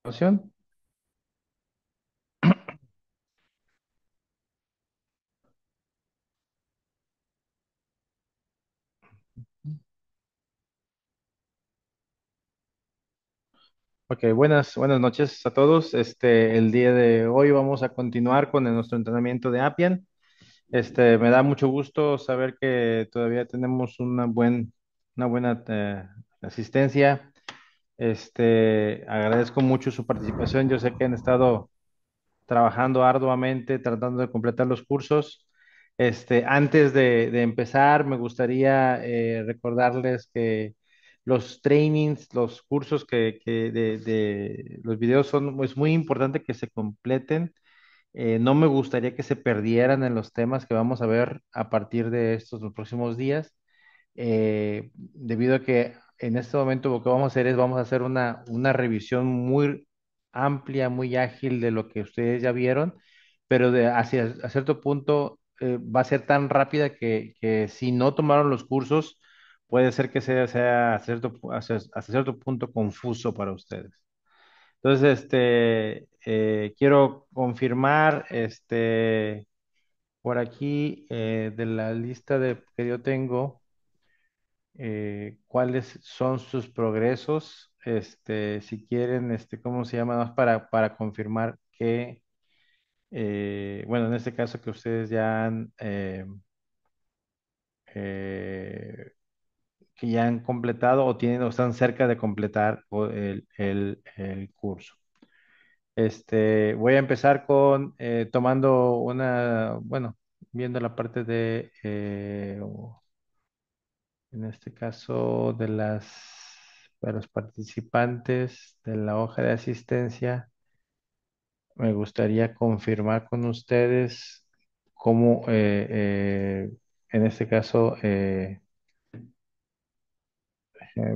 Opción. Ok, buenas noches a todos. El día de hoy vamos a continuar con nuestro entrenamiento de Appian. Me da mucho gusto saber que todavía tenemos una buena asistencia. Agradezco mucho su participación. Yo sé que han estado trabajando arduamente, tratando de completar los cursos. Antes de empezar, me gustaría recordarles que los trainings, los cursos de los videos son, es muy importante que se completen. No me gustaría que se perdieran en los temas que vamos a ver a partir de estos los próximos días, debido a que en este momento lo que vamos a hacer es vamos a hacer una revisión muy amplia, muy ágil de lo que ustedes ya vieron, pero a cierto punto va a ser tan rápida que si no tomaron los cursos, puede ser que sea hasta cierto punto confuso para ustedes. Entonces, quiero confirmar, por aquí, de la lista que yo tengo, cuáles son sus progresos. Si quieren, ¿cómo se llama? Más para confirmar que, bueno, en este caso que ustedes ya eh, que ya han completado o tienen o están cerca de completar el curso. Voy a empezar con tomando bueno, viendo la parte en este caso de los participantes de la hoja de asistencia. Me gustaría confirmar con ustedes cómo, en este caso, déjenme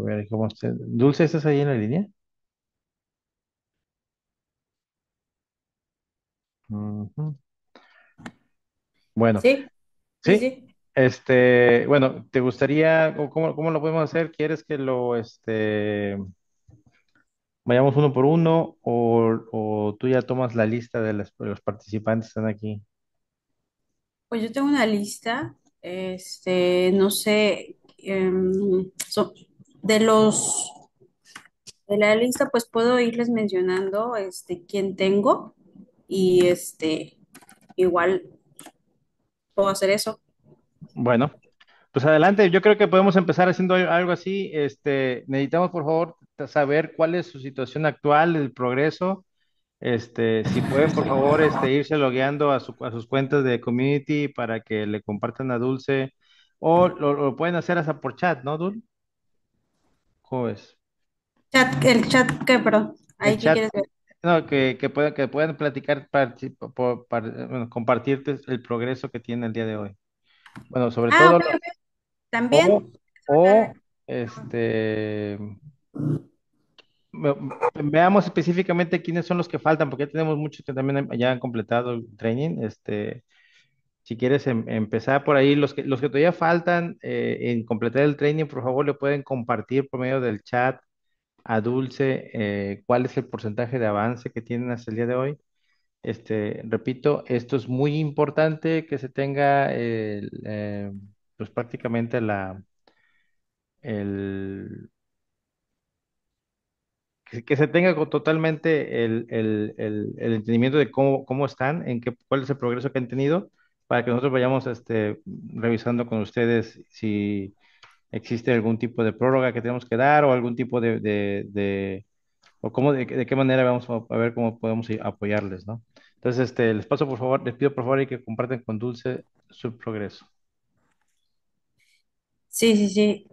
ver cómo Dulce, ¿estás ahí en la línea? Ujú. Bueno, Sí, sí, sí. sí. Bueno, ¿te gustaría, o cómo lo podemos hacer? ¿Quieres que vayamos uno por uno o tú ya tomas la lista de los participantes que están aquí? Pues yo tengo una lista, no sé, de de la lista, pues puedo irles mencionando, quién tengo y igual puedo hacer eso. Bueno, pues adelante. Yo creo que podemos empezar haciendo algo así. Necesitamos, por favor, saber cuál es su situación actual, el progreso. Si pueden, por favor, irse logueando a sus cuentas de community para que le compartan a Dulce, o lo pueden hacer hasta por chat, ¿no, Dul? ¿Cómo ves? El chat, ¿qué, perdón? El Ahí, ¿qué chat, quieres ver? no, que puedan platicar, bueno, compartirte el progreso que tiene el día de hoy. Bueno, sobre Ah, todo, ok, ok. o, También. o, este, veamos específicamente quiénes son los que faltan, porque ya tenemos muchos que también ya han completado el training. Si quieres empezar por ahí, los que todavía faltan en completar el training, por favor, le pueden compartir por medio del chat a Dulce cuál es el porcentaje de avance que tienen hasta el día de hoy. Repito, esto es muy importante que se tenga pues prácticamente el, que se tenga totalmente el entendimiento de cómo están, cuál es el progreso que han tenido, para que nosotros vayamos revisando con ustedes si existe algún tipo de prórroga que tenemos que dar o algún tipo o de qué manera vamos a ver cómo podemos apoyarles, ¿no? Entonces, les paso por favor, les pido por favor y que compartan con Dulce su progreso. Sí, sí, sí.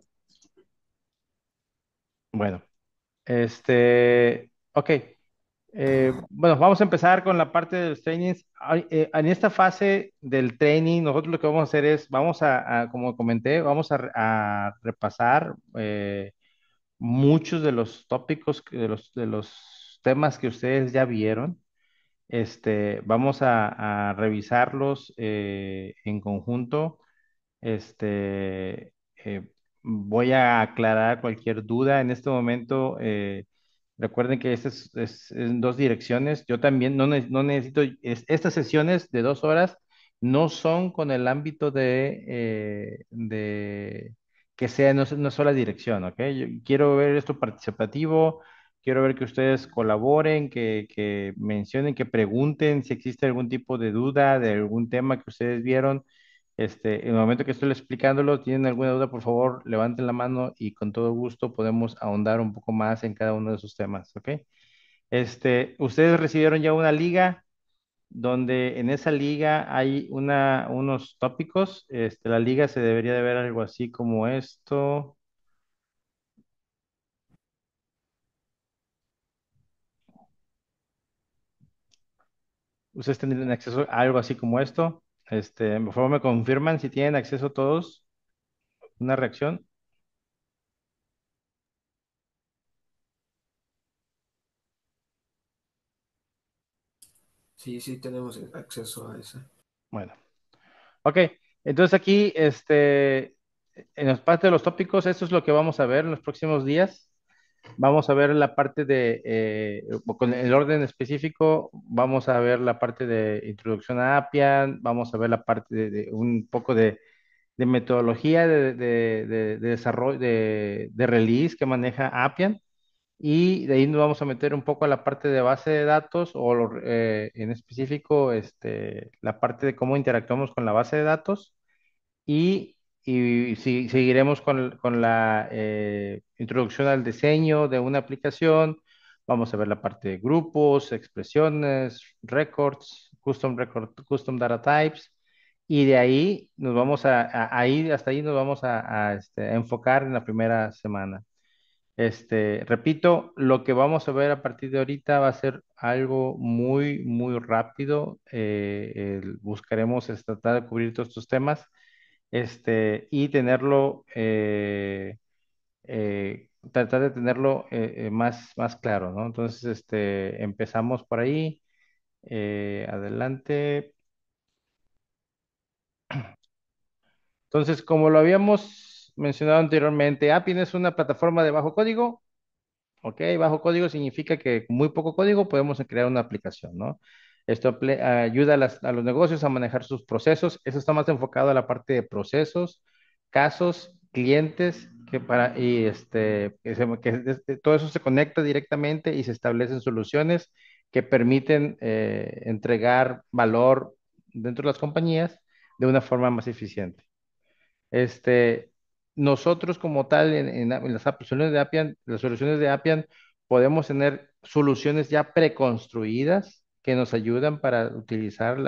Bueno, ok. Bueno, vamos a empezar con la parte de los trainings. En esta fase del training, nosotros lo que vamos a hacer es, como comenté, vamos a repasar muchos de los tópicos, de los temas que ustedes ya vieron. Vamos a revisarlos en conjunto. Este, voy a aclarar cualquier duda en este momento. Recuerden que este es en dos direcciones. Yo también no necesito, estas sesiones de 2 horas no son con el ámbito de que sea en una sola dirección, ¿ok? Yo quiero ver esto participativo, quiero ver que ustedes colaboren, que mencionen, que pregunten si existe algún tipo de duda de algún tema que ustedes vieron. En el momento que estoy explicándolo, tienen alguna duda, por favor, levanten la mano y con todo gusto podemos ahondar un poco más en cada uno de esos temas, ¿ok? Ustedes recibieron ya una liga donde en esa liga hay unos tópicos. La liga se debería de ver algo así como esto. Ustedes tendrían acceso a algo así como esto. Por favor, me confirman si tienen acceso todos. Una reacción. Sí, sí tenemos acceso a eso. Bueno, ok. Entonces aquí, en la parte de los tópicos, esto es lo que vamos a ver en los próximos días. Vamos a ver la parte con el orden específico, vamos a ver la parte de introducción a Appian, vamos a ver la parte de un poco de metodología de desarrollo, de release que maneja Appian, y de ahí nos vamos a meter un poco a la parte de base de datos, en específico, la parte de cómo interactuamos con la base de datos y seguiremos con la introducción al diseño de una aplicación. Vamos a ver la parte de grupos, expresiones, records, custom record, custom data types. Y de ahí nos vamos hasta ahí nos vamos a enfocar en la primera semana. Repito, lo que vamos a ver a partir de ahorita va a ser algo muy, muy rápido. Buscaremos tratar de cubrir todos estos temas, y tenerlo, tratar de tenerlo más claro, ¿no? Entonces, empezamos por ahí. Adelante. Entonces, como lo habíamos mencionado anteriormente, Appian es una plataforma de bajo código. Ok, bajo código significa que con muy poco código podemos crear una aplicación, ¿no? Esto ayuda a los negocios a manejar sus procesos. Eso está más enfocado a la parte de procesos, casos, clientes, todo eso se conecta directamente y se establecen soluciones que permiten entregar valor dentro de las compañías de una forma más eficiente. Este, Nosotros como tal en las soluciones de Appian, podemos tener soluciones ya preconstruidas que nos ayudan para utilizar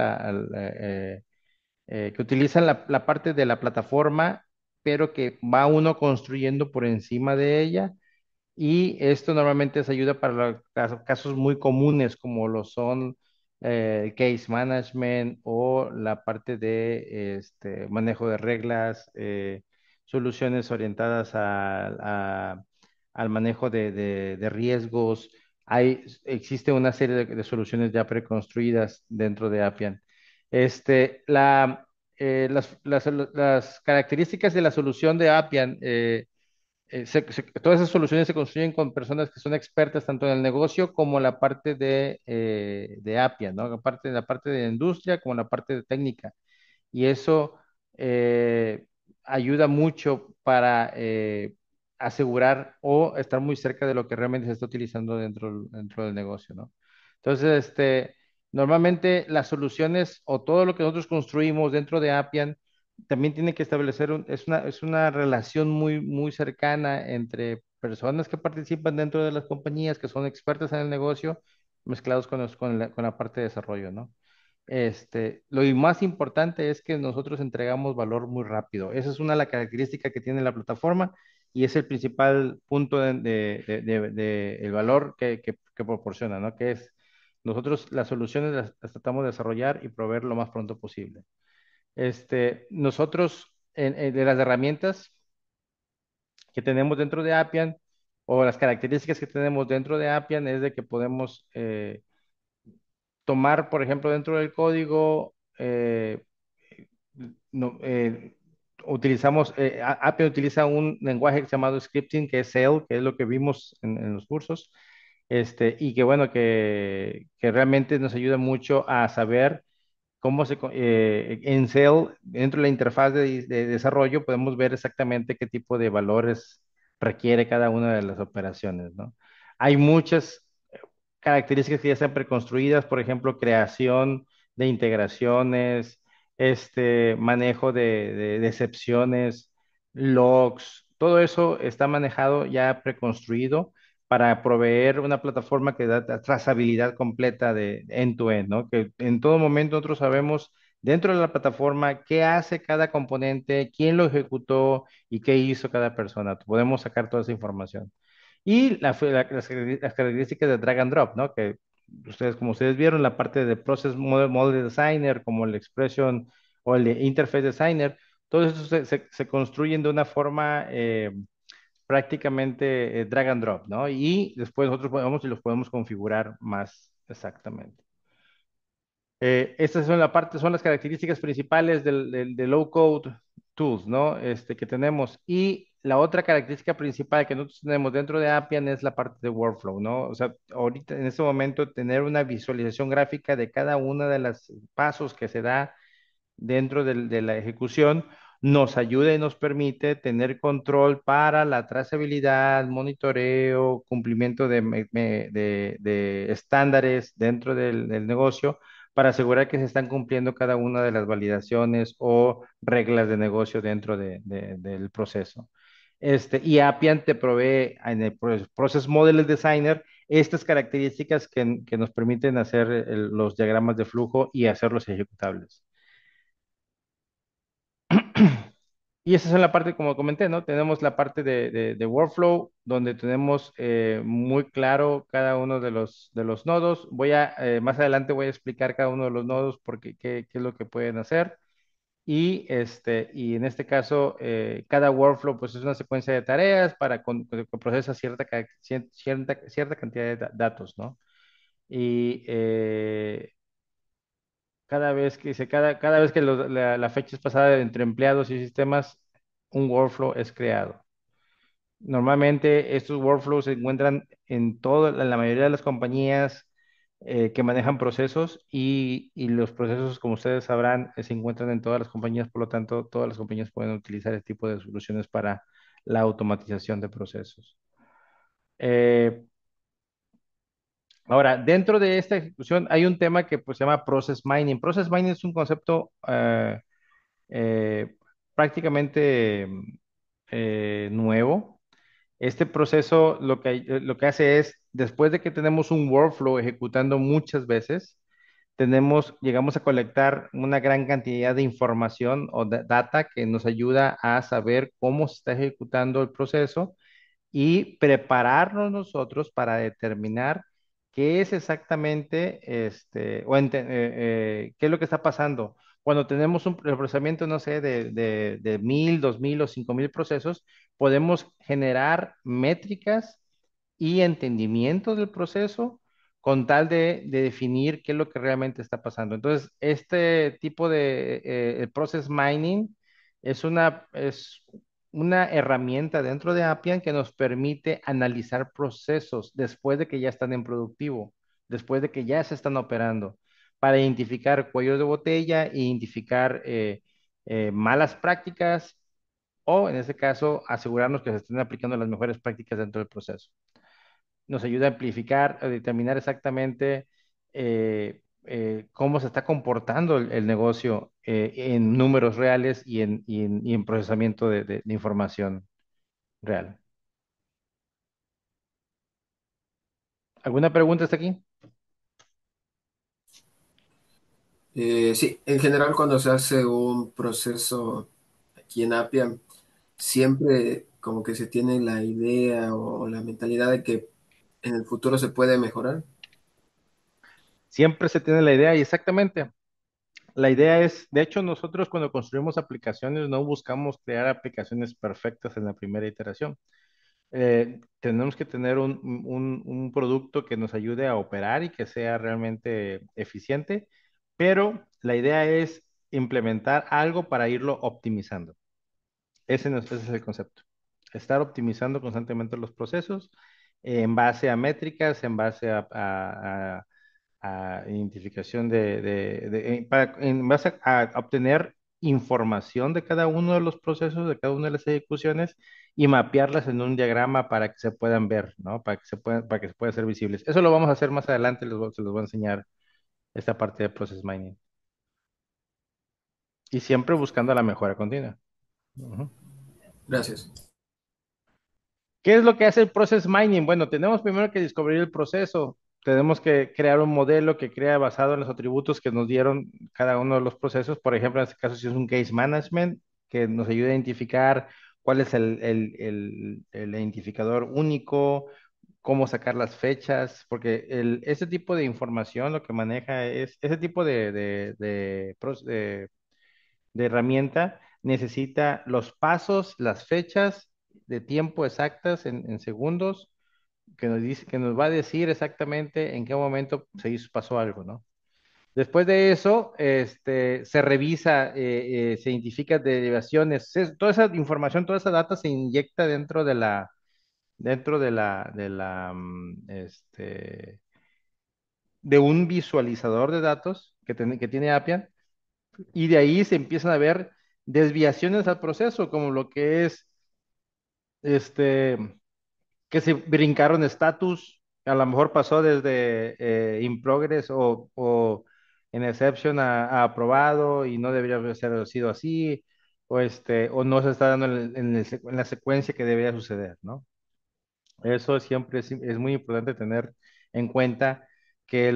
que utilizan la parte de la plataforma, pero que va uno construyendo por encima de ella, y esto normalmente se ayuda para los casos muy comunes como lo son el case management o la parte de manejo de reglas, soluciones orientadas al manejo de riesgos. Existe una serie de soluciones ya preconstruidas dentro de Appian. Las características de la solución de Appian, todas esas soluciones se construyen con personas que son expertas tanto en el negocio como en la parte de Appian, ¿no? La parte de industria como la parte de técnica. Y eso eh, ayuda mucho para asegurar o estar muy cerca de lo que realmente se está utilizando dentro del negocio, ¿no? Entonces, normalmente las soluciones o todo lo que nosotros construimos dentro de Appian también tiene que establecer es una relación muy, muy cercana entre personas que participan dentro de las compañías, que son expertas en el negocio, mezclados con la parte de desarrollo, ¿no? Lo más importante es que nosotros entregamos valor muy rápido. Esa es una de las características que tiene la plataforma y es el principal punto el valor que proporciona, ¿no? Que es nosotros las soluciones las tratamos de desarrollar y proveer lo más pronto posible. Nosotros, de las herramientas que tenemos dentro de Appian o las características que tenemos dentro de Appian es de que podemos tomar, por ejemplo, dentro del código, no, Appian utiliza un lenguaje llamado scripting, que es Shell, que es lo que vimos en los cursos. y que bueno, que realmente nos ayuda mucho a saber en Cell, dentro de la interfaz de desarrollo, podemos ver exactamente qué tipo de valores requiere cada una de las operaciones, ¿no? Hay muchas características que ya están preconstruidas, por ejemplo, creación de integraciones, manejo de excepciones, logs, todo eso está manejado ya preconstruido para proveer una plataforma que da trazabilidad completa de end-to-end, ¿no? Que en todo momento nosotros sabemos dentro de la plataforma qué hace cada componente, quién lo ejecutó y qué hizo cada persona. Podemos sacar toda esa información. Y las características de drag and drop, ¿no? Que ustedes, como ustedes vieron, la parte de Process Model Designer, como el Expression o el de Interface Designer, todo eso se construyen de una forma prácticamente drag and drop, ¿no? Y después nosotros podemos y los podemos configurar más exactamente. Estas son la parte, son las características principales del low code tools, ¿no? Que tenemos. Y la otra característica principal que nosotros tenemos dentro de Appian es la parte de workflow, ¿no? O sea, ahorita en este momento tener una visualización gráfica de cada una de los pasos que se da dentro de la ejecución nos ayuda y nos permite tener control para la trazabilidad, monitoreo, cumplimiento de estándares dentro del negocio para asegurar que se están cumpliendo cada una de las validaciones o reglas de negocio dentro del proceso. Y Appian te provee en el Process Model Designer estas características que nos permiten hacer los diagramas de flujo y hacerlos ejecutables. Y esa es la parte, como comenté, ¿no? Tenemos la parte de workflow, donde tenemos muy claro cada uno de los nodos. Más adelante voy a explicar cada uno de los nodos, porque qué es lo que pueden hacer. Y en este caso, cada workflow, pues es una secuencia de tareas que procesa cierta cantidad de datos, ¿no? Y cada vez que la fecha es pasada entre empleados y sistemas, un workflow es creado. Normalmente estos workflows se encuentran en la mayoría de las compañías que manejan procesos y los procesos, como ustedes sabrán, se encuentran en todas las compañías, por lo tanto, todas las compañías pueden utilizar este tipo de soluciones para la automatización de procesos. Eh, Ahora, dentro de esta ejecución hay un tema que pues, se llama Process Mining. Process Mining es un concepto eh, prácticamente nuevo. Este proceso lo que hace es, después de que tenemos un workflow ejecutando muchas veces, llegamos a colectar una gran cantidad de información o data que nos ayuda a saber cómo se está ejecutando el proceso y prepararnos nosotros para determinar qué es exactamente, qué es lo que está pasando. Cuando tenemos el procesamiento, no sé, de 1000, 2000 o 5000 procesos, podemos generar métricas y entendimiento del proceso con tal de definir qué es lo que realmente está pasando. Entonces, este tipo de process mining es una herramienta dentro de Appian que nos permite analizar procesos después de que ya están en productivo, después de que ya se están operando, para identificar cuellos de botella, identificar malas prácticas o, en este caso, asegurarnos que se estén aplicando las mejores prácticas dentro del proceso. Nos ayuda a amplificar, a determinar exactamente cómo se está comportando el negocio en números reales y en procesamiento de información real. ¿Alguna pregunta hasta aquí? Sí, en general cuando se hace un proceso aquí en Appian, siempre como que se tiene la idea o la mentalidad de que en el futuro se puede mejorar. Siempre se tiene la idea y exactamente. La idea es, de hecho, nosotros cuando construimos aplicaciones no buscamos crear aplicaciones perfectas en la primera iteración. Tenemos que tener un producto que nos ayude a operar y que sea realmente eficiente, pero la idea es implementar algo para irlo optimizando. Ese es el concepto. Estar optimizando constantemente los procesos en base a métricas, en base a identificación en base a obtener información de cada uno de los procesos, de cada una de las ejecuciones y mapearlas en un diagrama para que se puedan ver, ¿no? Para que se puedan ser visibles. Eso lo vamos a hacer más adelante, se los voy a enseñar esta parte de Process Mining. Y siempre buscando la mejora continua. Ujú. Gracias. ¿Qué es lo que hace el process mining? Bueno, tenemos primero que descubrir el proceso. Tenemos que crear un modelo que crea basado en los atributos que nos dieron cada uno de los procesos. Por ejemplo, en este caso, si es un case management, que nos ayude a identificar cuál es el identificador único, cómo sacar las fechas, porque ese tipo de información lo que maneja es, ese tipo de herramienta necesita los pasos, las fechas de tiempo exactas en segundos, que nos dice, que nos va a decir exactamente en qué momento pasó algo, ¿no? Después de eso, se revisa, se identifica derivaciones, toda esa información, toda esa data se inyecta de un visualizador de datos que tiene Appian, y de ahí se empiezan a ver desviaciones al proceso, como lo que es este, que se brincaron estatus, a lo mejor pasó desde in progress o en exception a aprobado y no debería haber sido así, o no se está dando en la secuencia que debería suceder, ¿no? Eso siempre es muy importante tener en cuenta que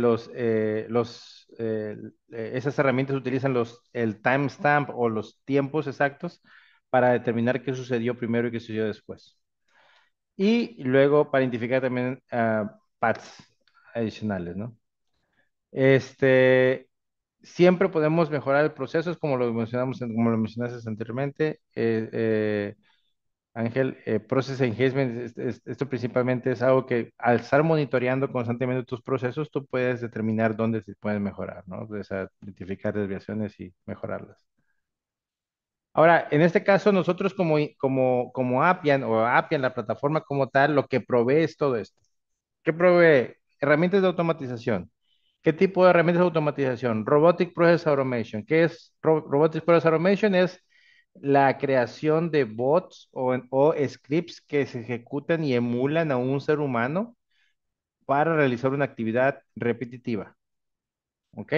esas herramientas utilizan el timestamp o los tiempos exactos para determinar qué sucedió primero y qué sucedió después. Y luego para identificar también paths adicionales, ¿no? Este, siempre podemos mejorar el proceso, es como lo mencionamos, como lo mencionaste anteriormente. Ángel, Process Engagement, esto principalmente es algo que al estar monitoreando constantemente tus procesos, tú puedes determinar dónde se pueden mejorar, ¿no? O sea, identificar desviaciones y mejorarlas. Ahora, en este caso, nosotros como Appian o Appian, la plataforma como tal, lo que provee es todo esto. ¿Qué provee? Herramientas de automatización. ¿Qué tipo de herramientas de automatización? Robotic Process Automation. ¿Qué es Robotic Process Automation? Es la creación de bots o scripts que se ejecutan y emulan a un ser humano para realizar una actividad repetitiva. ¿Ok?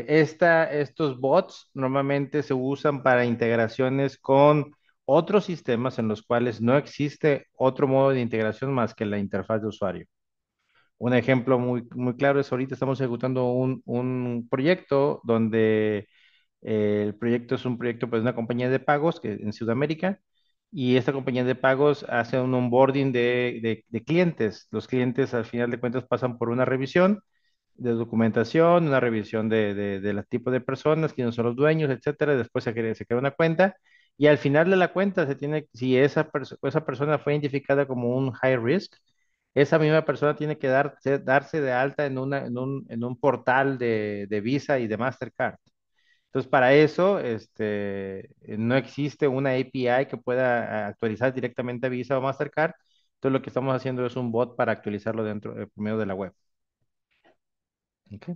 Estos bots normalmente se usan para integraciones con otros sistemas en los cuales no existe otro modo de integración más que la interfaz de usuario. Un ejemplo muy claro es ahorita estamos ejecutando un proyecto donde el proyecto es un proyecto pues, de una compañía de pagos que, en Sudamérica, y esta compañía de pagos hace un onboarding de clientes. Los clientes al final de cuentas pasan por una revisión de documentación, una revisión del tipo de personas, quiénes son los dueños, etcétera. Después se crea una cuenta y al final de la cuenta si esa persona fue identificada como un high risk, esa misma persona tiene que darse de alta en un portal de Visa y de Mastercard. Entonces, para eso, no existe una API que pueda actualizar directamente a Visa o Mastercard. Entonces, lo que estamos haciendo es un bot para actualizarlo dentro, por medio de la web. ¿Ok?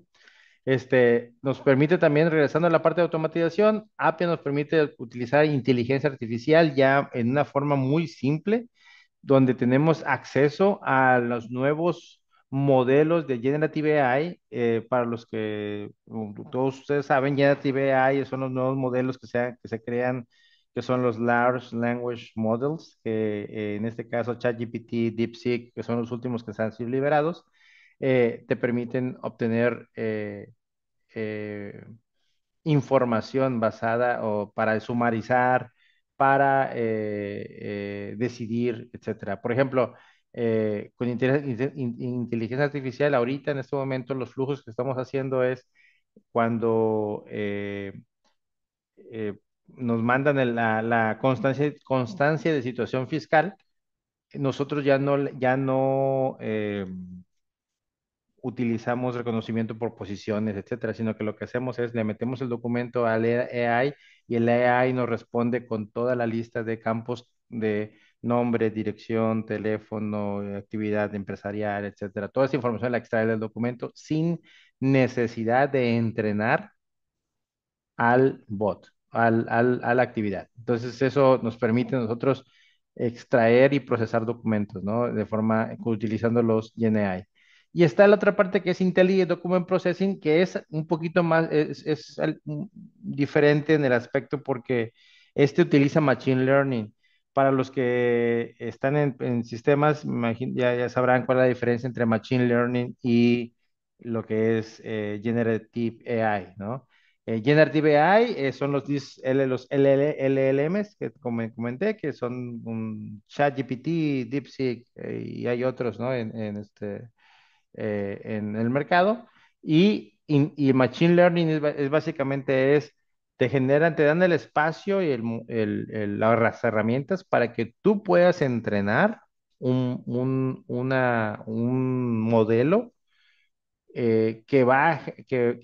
Nos permite también, regresando a la parte de automatización, Appian nos permite utilizar inteligencia artificial ya en una forma muy simple, donde tenemos acceso a los nuevos modelos de Generative AI. Para los que todos ustedes saben, Generative AI son los nuevos modelos que se crean, que son los Large Language Models, que en este caso ChatGPT, DeepSeek, que son los últimos que se han sido liberados, te permiten obtener eh, información basada o para sumarizar, para decidir, etcétera. Por ejemplo, con inteligencia artificial, ahorita en este momento los flujos que estamos haciendo es cuando nos mandan la constancia de situación fiscal, nosotros ya no utilizamos reconocimiento por posiciones, etcétera, sino que lo que hacemos es le metemos el documento al AI y el AI nos responde con toda la lista de campos de nombre, dirección, teléfono, actividad empresarial, etcétera. Toda esa información la extrae del documento sin necesidad de entrenar al bot, a la actividad. Entonces, eso nos permite a nosotros extraer y procesar documentos, ¿no? De forma, utilizando los GenAI. Y está la otra parte que es Intelligent Document Processing, que es un poquito más, diferente en el aspecto porque este utiliza Machine Learning. Para los que están en sistemas, ya sabrán cuál es la diferencia entre Machine Learning y lo que es Generative AI, ¿no? Generative AI son los LLMs que comenté, que son un ChatGPT, DeepSeek, y hay otros, ¿no? En el mercado. Y Machine Learning básicamente te dan el espacio y las herramientas para que tú puedas entrenar un modelo que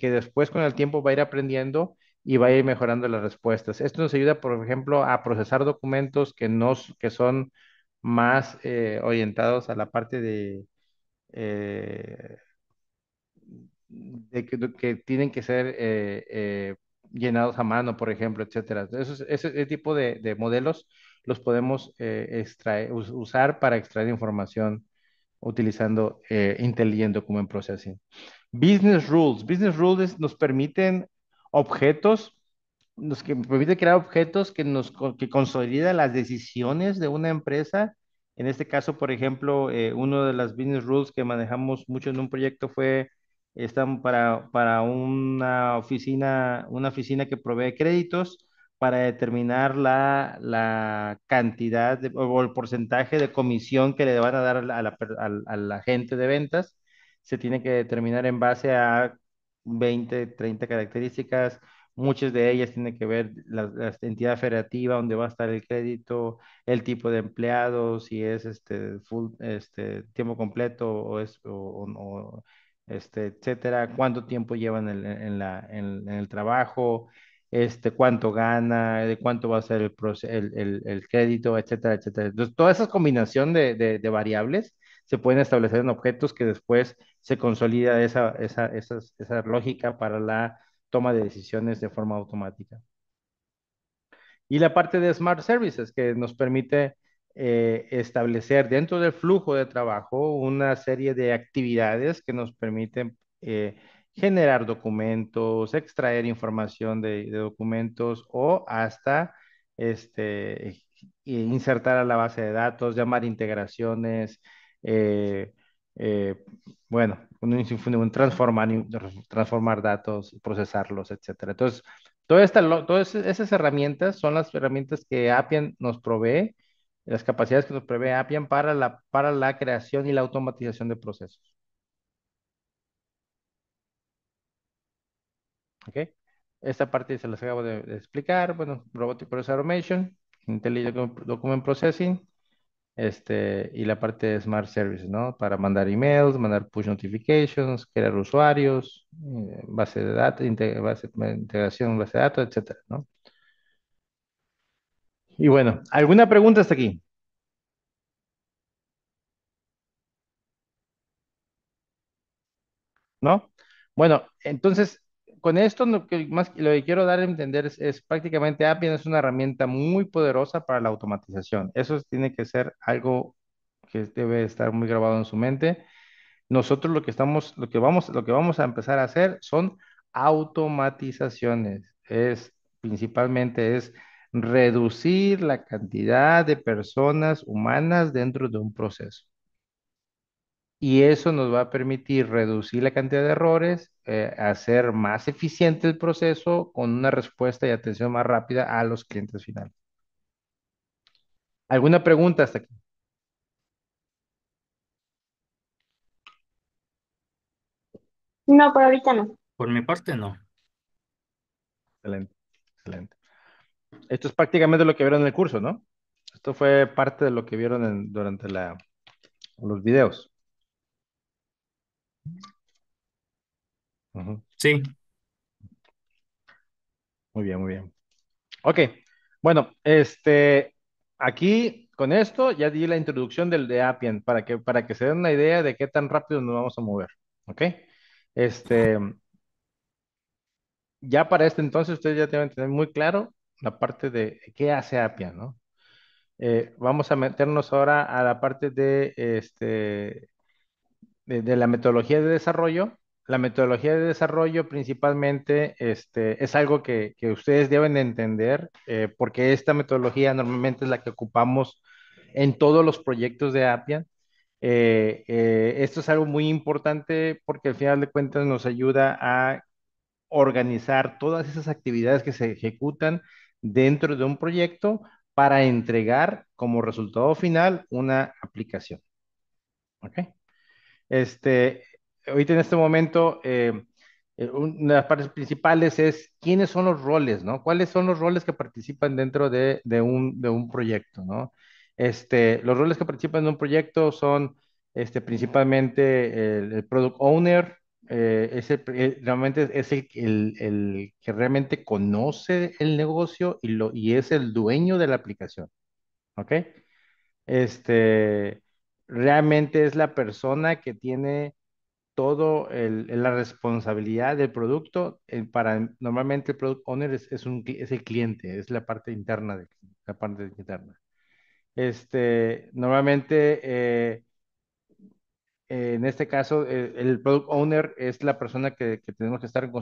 después con el tiempo va a ir aprendiendo y va a ir mejorando las respuestas. Esto nos ayuda, por ejemplo, a procesar documentos que son más orientados a la parte eh, que tienen que ser llenados a mano, por ejemplo, etcétera. Ese tipo de modelos los podemos usar para extraer información utilizando Intelligent Document Processing. Business Rules. Business Rules nos permiten objetos, nos que permite crear objetos que consolidan las decisiones de una empresa. En este caso, por ejemplo, uno de las Business Rules que manejamos mucho en un proyecto están para una oficina que provee créditos para determinar la cantidad o el porcentaje de comisión que le van a dar al agente de ventas. Se tiene que determinar en base a 20, 30 características. Muchas de ellas tienen que ver la entidad federativa donde va a estar el crédito, el tipo de empleado, si es tiempo completo etcétera, cuánto tiempo llevan en el trabajo, cuánto gana, de cuánto va a ser el crédito, etcétera, etcétera. Entonces, toda esa combinación de variables se pueden establecer en objetos que después se consolida esa lógica para la toma de decisiones de forma automática. Y la parte de Smart Services, que nos permite establecer dentro del flujo de trabajo una serie de actividades que nos permiten generar documentos, extraer información de documentos o hasta insertar a la base de datos, llamar integraciones, eh, eh, bueno, transformar datos, procesarlos, etcétera. Entonces, todas esas herramientas son las herramientas que Appian nos provee, las capacidades que nos provee Appian para la creación y la automatización de procesos. ¿Ok? Esta parte se las acabo de explicar. Bueno, Robotic Process Automation, Intelligent Document Processing, y la parte de Smart Services, ¿no? Para mandar emails, mandar push notifications, crear usuarios, base de datos, integración, base de datos, etcétera, ¿no? Y bueno, ¿alguna pregunta hasta aquí? ¿No? Bueno, entonces, con esto lo que quiero dar a entender es prácticamente Appian es una herramienta muy poderosa para la automatización. Eso tiene que ser algo que debe estar muy grabado en su mente. Nosotros lo que vamos a empezar a hacer son automatizaciones. Principalmente es reducir la cantidad de personas humanas dentro de un proceso. Y eso nos va a permitir reducir la cantidad de errores, hacer más eficiente el proceso con una respuesta y atención más rápida a los clientes finales. ¿Alguna pregunta hasta aquí? No, por ahorita no. Por mi parte, no. Excelente, excelente. Esto es prácticamente lo que vieron en el curso, ¿no? Esto fue parte de lo que vieron durante los videos. Ujú. Sí, Muy bien, muy bien. Ok, bueno, aquí con esto ya di la introducción del de Appian para que se den una idea de qué tan rápido nos vamos a mover. Ok, este, ya para este entonces ustedes ya deben tener muy claro la parte de qué hace Appian, ¿no? Vamos a meternos ahora a la parte de la metodología de desarrollo. La metodología de desarrollo principalmente es algo que ustedes deben entender, porque esta metodología normalmente es la que ocupamos en todos los proyectos de Appian. Esto es algo muy importante porque al final de cuentas nos ayuda a organizar todas esas actividades que se ejecutan dentro de un proyecto para entregar como resultado final una aplicación. ¿Ok? Este, ahorita en este momento, una de las partes principales es quiénes son los roles, ¿no? ¿Cuáles son los roles que participan dentro de un proyecto, ¿no? Los roles que participan en un proyecto son principalmente el product owner, realmente es el que realmente conoce el negocio y es el dueño de la aplicación, ¿ok? Este, realmente es la persona que tiene todo la responsabilidad del producto. Normalmente el product owner es el cliente, es la parte interna la parte interna. Normalmente, en este caso, el product owner es la persona que tenemos que estar en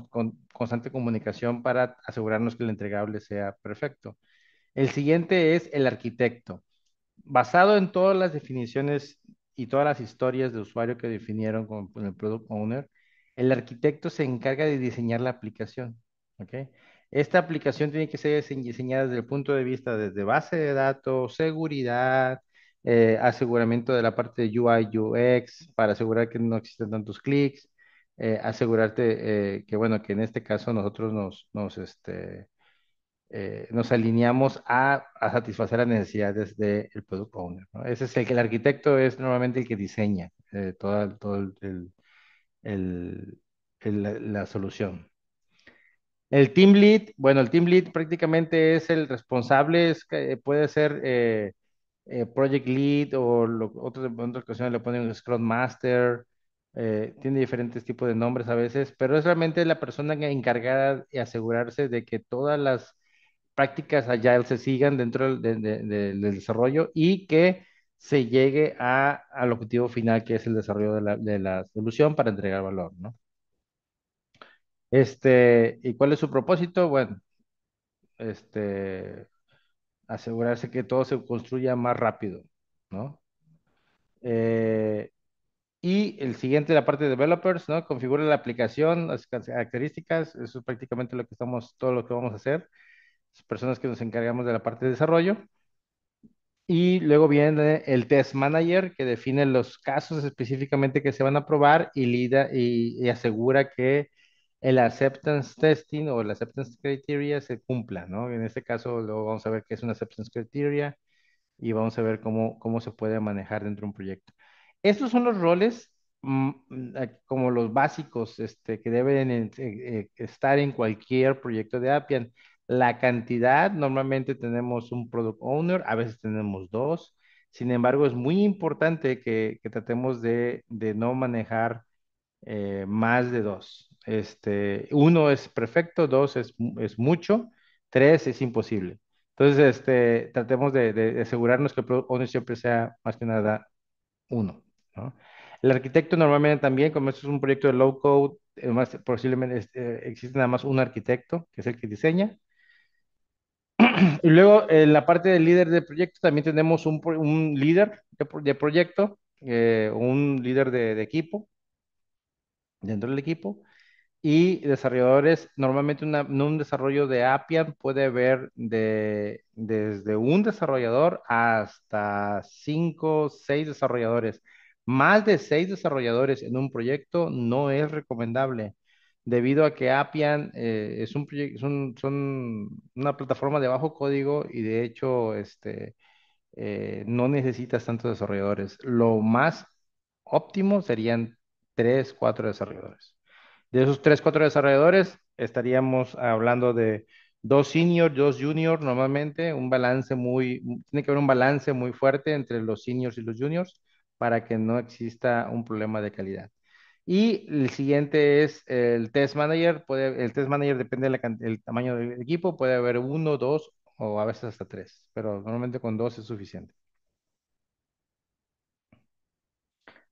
constante comunicación para asegurarnos que el entregable sea perfecto. El siguiente es el arquitecto. Basado en todas las definiciones y todas las historias de usuario que definieron con el Product Owner, el arquitecto se encarga de diseñar la aplicación. ¿Ok? Esta aplicación tiene que ser diseñada desde el punto de vista desde base de datos, seguridad, aseguramiento de la parte de UI, UX, para asegurar que no existen tantos clics, asegurarte que, bueno, que en este caso nosotros nos alineamos a satisfacer las necesidades del product owner, ¿no? Ese es el arquitecto es normalmente el que diseña todo el- la solución. El team lead, bueno, el team lead prácticamente es el responsable, puede ser project lead o en otras ocasiones le ponen un scrum master, tiene diferentes tipos de nombres a veces, pero es realmente la persona encargada de asegurarse de que todas las prácticas agile se sigan dentro del desarrollo y que se llegue al objetivo final, que es el desarrollo de la solución para entregar valor, ¿no? ¿Y cuál es su propósito? Bueno, este, asegurarse que todo se construya más rápido, ¿no? Eh, y el siguiente, la parte de developers, ¿no? Configura la aplicación, las características, eso es prácticamente todo lo que vamos a hacer. Las personas que nos encargamos de la parte de desarrollo. Y luego viene el test manager que define los casos específicamente que se van a probar y asegura que el acceptance testing o el acceptance criteria se cumpla, ¿no? En este caso, luego vamos a ver qué es un acceptance criteria y vamos a ver cómo se puede manejar dentro de un proyecto. Estos son los roles como los básicos que deben estar en cualquier proyecto de Appian. La cantidad, normalmente tenemos un product owner, a veces tenemos dos. Sin embargo, es muy importante que tratemos de no manejar más de dos. Uno es perfecto, dos es mucho, tres es imposible. Entonces, tratemos de asegurarnos que el product owner siempre sea más que nada uno, ¿no? El arquitecto normalmente también, como esto es un proyecto de low code, más posiblemente existe nada más un arquitecto, que es el que diseña. Y luego en la parte del líder de proyecto también tenemos un líder de proyecto, un líder de equipo dentro del equipo. Y desarrolladores, normalmente un desarrollo de Appian puede haber desde un desarrollador hasta 5, 6 desarrolladores. Más de 6 desarrolladores en un proyecto no es recomendable, debido a que Appian es un son una plataforma de bajo código y de hecho no necesitas tantos desarrolladores. Lo más óptimo serían 3, 4 desarrolladores. De esos 3, 4 desarrolladores, estaríamos hablando de Dos senior, dos junior, normalmente, tiene que haber un balance muy fuerte entre los seniors y los juniors para que no exista un problema de calidad. Y el siguiente es el test manager depende del tamaño del equipo, puede haber uno, dos o a veces hasta tres, pero normalmente con dos es suficiente.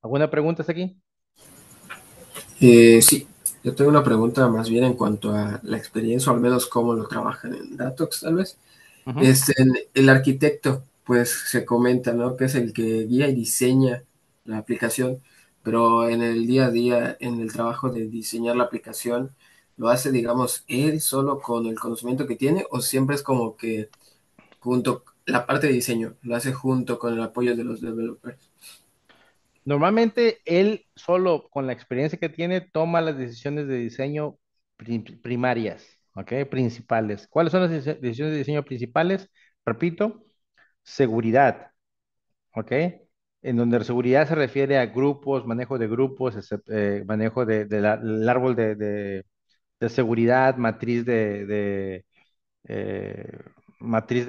¿Alguna pregunta hasta aquí? Sí, yo tengo una pregunta más bien en cuanto a la experiencia, o al menos cómo lo trabajan en Datox, tal vez. Ujú. El arquitecto, pues se comenta, ¿no? Que es el que guía y diseña la aplicación, pero en el día a día, en el trabajo de diseñar la aplicación, ¿lo hace, digamos, él solo con el conocimiento que tiene o siempre es como que junto, la parte de diseño, lo hace junto con el apoyo de los developers? Normalmente él solo con la experiencia que tiene toma las decisiones de diseño primarias, ¿ok? Principales. ¿Cuáles son las decisiones de diseño principales? Repito, seguridad, ¿ok? En donde seguridad se refiere a grupos, manejo de grupos, manejo del árbol de seguridad, eh, matriz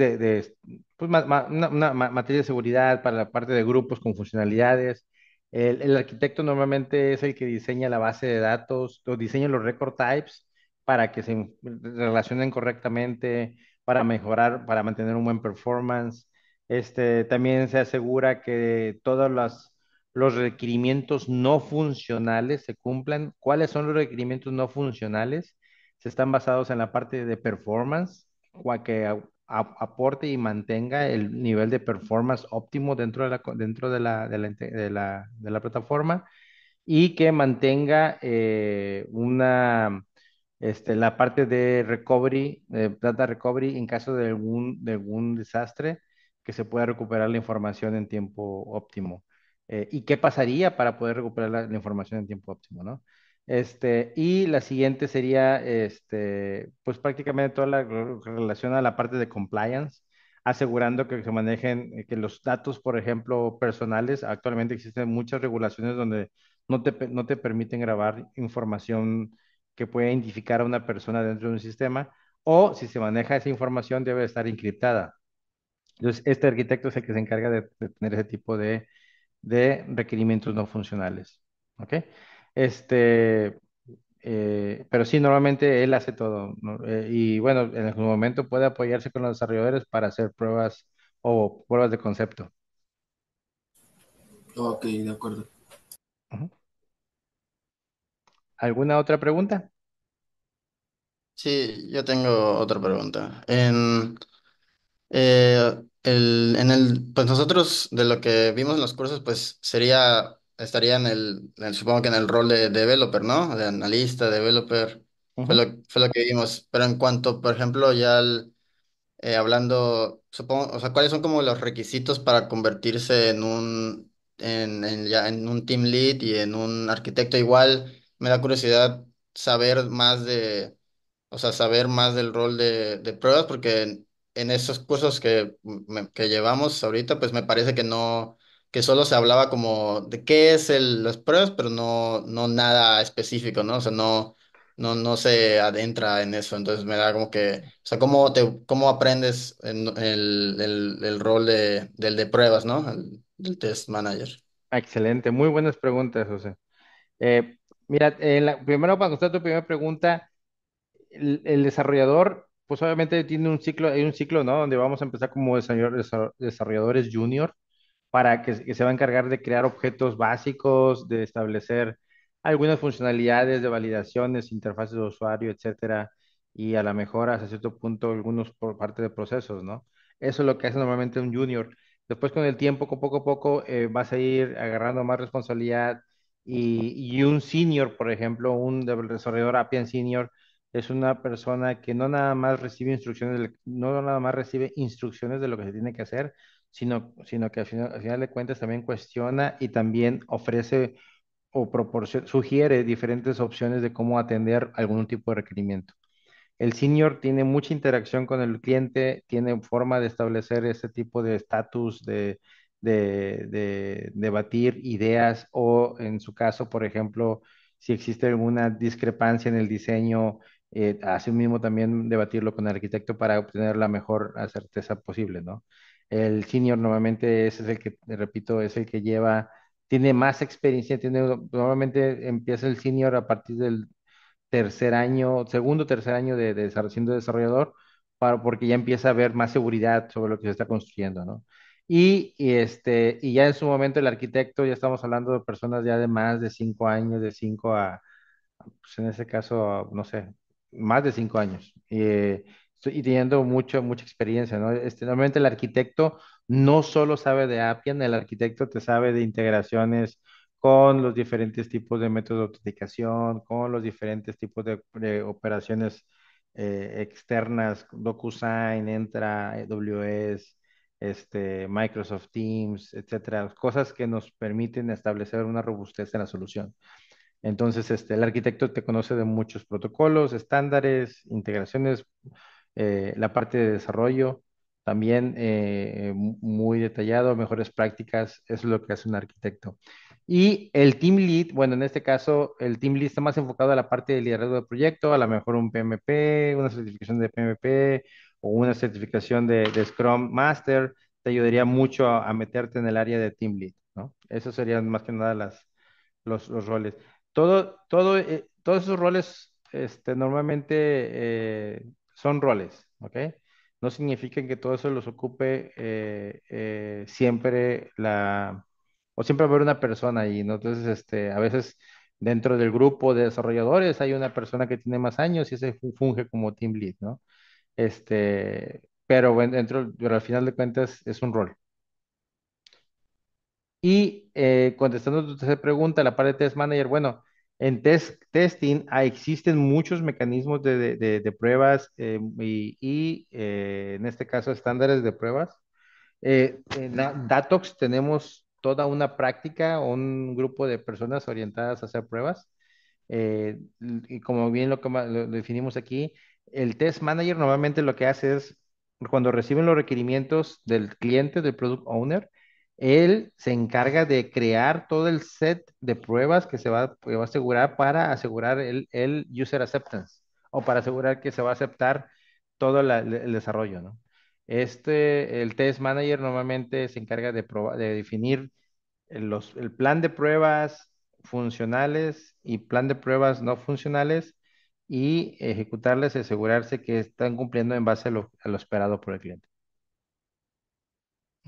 pues, una matriz de seguridad para la parte de grupos con funcionalidades. El arquitecto normalmente es el que diseña la base de datos, o diseña los record types para que se relacionen correctamente, para mejorar, para mantener un buen performance. También se asegura que los requerimientos no funcionales se cumplan. ¿Cuáles son los requerimientos no funcionales? Se están basados en la parte de performance, que aporte y mantenga el nivel de performance óptimo dentro de la plataforma y que mantenga la parte de recovery, data recovery en caso de algún desastre, que se pueda recuperar la información en tiempo óptimo. ¿Y qué pasaría para poder recuperar la información en tiempo óptimo, ¿no? Y la siguiente sería, pues prácticamente toda lo que relaciona a la parte de compliance, asegurando que se manejen, que los datos, por ejemplo, personales. Actualmente existen muchas regulaciones donde no te permiten grabar información que puede identificar a una persona dentro de un sistema, o si se maneja esa información debe estar encriptada. Entonces, este arquitecto es el que se encarga de tener ese tipo de requerimientos no funcionales. ¿Ok? Este, pero sí, normalmente él hace todo, ¿no? Y bueno, en algún momento puede apoyarse con los desarrolladores para hacer pruebas o pruebas de concepto. Ok, de acuerdo. Ujú. ¿Alguna otra pregunta? Sí, yo tengo otra pregunta. Pues nosotros de lo que vimos en los cursos, pues estaría supongo que en el rol de developer, ¿no? De analista, developer, Ujú. fue lo que vimos. Pero en cuanto, por ejemplo, hablando, supongo, o sea, ¿cuáles son como los requisitos para convertirse en un team lead y en un arquitecto? Igual me da curiosidad saber más o sea, saber más del rol de pruebas, porque en esos cursos que llevamos ahorita, pues me parece que no, que solo se hablaba como de qué es las pruebas, pero no nada específico, ¿no? O sea, no se adentra en eso, entonces me da como que, o sea, cómo aprendes el rol del de pruebas, ¿no? Del test manager. Excelente, muy buenas preguntas, José. Mira, primero para contestar tu primera pregunta, el desarrollador, pues obviamente tiene hay un ciclo, ¿no? Donde vamos a empezar como desarrolladores junior, para que se va a encargar de crear objetos básicos, de establecer algunas funcionalidades de validaciones, interfaces de usuario, etcétera, y a la mejor hasta cierto punto algunos por parte de procesos, ¿no? Eso es lo que hace normalmente un junior. Después con el tiempo, poco a poco, vas a ir agarrando más responsabilidad, y un senior, por ejemplo, un desarrollador Appian senior, es una persona que no nada más recibe instrucciones de lo que se tiene que hacer, sino que al final de cuentas también cuestiona y también ofrece o sugiere diferentes opciones de cómo atender algún tipo de requerimiento. El senior tiene mucha interacción con el cliente, tiene forma de establecer ese tipo de estatus, de debatir ideas, o en su caso, por ejemplo, si existe alguna discrepancia en el diseño, así mismo también debatirlo con el arquitecto para obtener la mejor certeza posible, ¿no? El senior normalmente ese es el que, repito, es el que lleva, tiene más experiencia, normalmente empieza el senior a partir del tercer año, segundo, tercer año siendo desarrollador, porque ya empieza a haber más seguridad sobre lo que se está construyendo, ¿no? Y ya en su momento el arquitecto, ya estamos hablando de personas ya de más de 5 años, de 5 a, pues en ese caso, no sé, más de 5 años. Y teniendo mucha experiencia, ¿no? Normalmente el arquitecto no solo sabe de Appian, el arquitecto te sabe de integraciones con los diferentes tipos de métodos de autenticación, con los diferentes tipos de operaciones externas, DocuSign, Entra, AWS, Microsoft Teams, etcétera, cosas que nos permiten establecer una robustez en la solución. Entonces, el arquitecto te conoce de muchos protocolos, estándares, integraciones, la parte de desarrollo, también muy detallado, mejores prácticas, eso es lo que hace un arquitecto. Y el team lead, bueno, en este caso, el team lead está más enfocado a la parte de liderazgo de proyecto, a lo mejor un PMP, una certificación de PMP o una certificación de Scrum Master, te ayudaría mucho a meterte en el área de team lead, ¿no? Esos serían más que nada los roles. Todos esos roles, normalmente son roles, ¿ok? No significa que todo eso los ocupe siempre o siempre va a haber una persona ahí, ¿no? Entonces, a veces dentro del grupo de desarrolladores hay una persona que tiene más años y ese funge como team lead, ¿no? Pero bueno, pero al final de cuentas es un rol. Y contestando tu tercera pregunta, la parte de Test Manager, bueno, en testing existen muchos mecanismos de pruebas en este caso estándares de pruebas. En Datox tenemos toda una práctica, un grupo de personas orientadas a hacer pruebas. Y como bien lo definimos aquí, el Test Manager normalmente lo que hace es, cuando reciben los requerimientos del cliente, del Product Owner, él se encarga de crear todo el set de pruebas que va a asegurar para asegurar el user acceptance o para asegurar que se va a aceptar todo el desarrollo, ¿no? El test manager normalmente se encarga de definir el plan de pruebas funcionales y plan de pruebas no funcionales y ejecutarles y asegurarse que están cumpliendo en base a lo esperado por el cliente.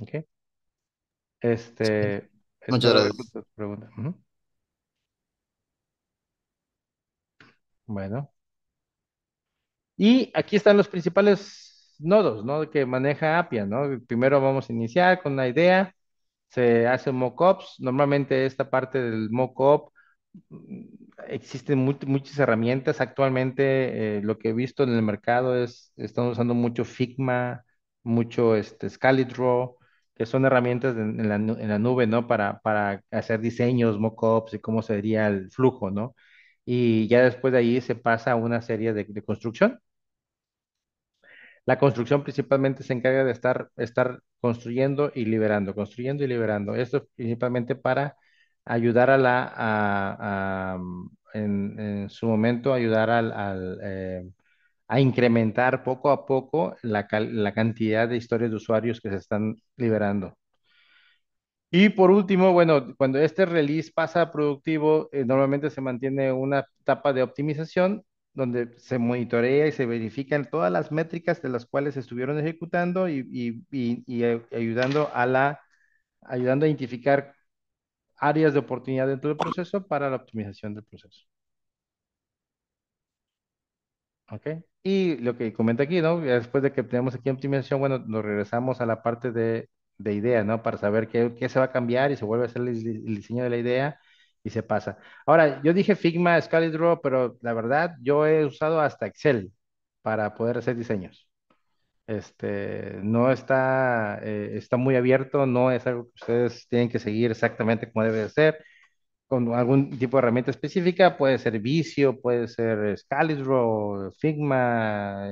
¿Ok? Sí. Es Muchas todo gracias. tu pregunta. Ujú. Bueno. Y aquí están los principales nodos, ¿no? Que maneja Appian, ¿no? Primero vamos a iniciar con una idea, se hace mockups. Normalmente esta parte del mockup, mm, existen muchas herramientas. Actualmente lo que he visto en el mercado están usando mucho Figma, mucho ScaleDraw, que son herramientas en la nube, ¿no? Para hacer diseños, mockups y cómo sería el flujo, ¿no? Y ya después de ahí se pasa a una serie de construcción. La construcción principalmente se encarga de estar construyendo y liberando, construyendo y liberando. Esto es principalmente para ayudar en su momento, ayudar a incrementar poco a poco la cantidad de historias de usuarios que se están liberando. Y por último, bueno, cuando este release pasa a productivo, normalmente se mantiene una etapa de optimización donde se monitorea y se verifican todas las métricas de las cuales se estuvieron ejecutando y ayudando a identificar áreas de oportunidad dentro del proceso para la optimización del proceso. ¿Ok? Y lo que comenta aquí, ¿no? Ya después de que tenemos aquí optimización, bueno, nos regresamos a la parte de idea, ¿no? Para saber qué se va a cambiar y se vuelve a hacer el diseño de la idea y se pasa. Ahora, yo dije Figma, SketchDraw, pero la verdad, yo he usado hasta Excel para poder hacer diseños. No está muy abierto, no es algo que ustedes tienen que seguir exactamente como debe de ser con algún tipo de herramienta específica, puede ser Visio, puede ser SketchDraw, Figma,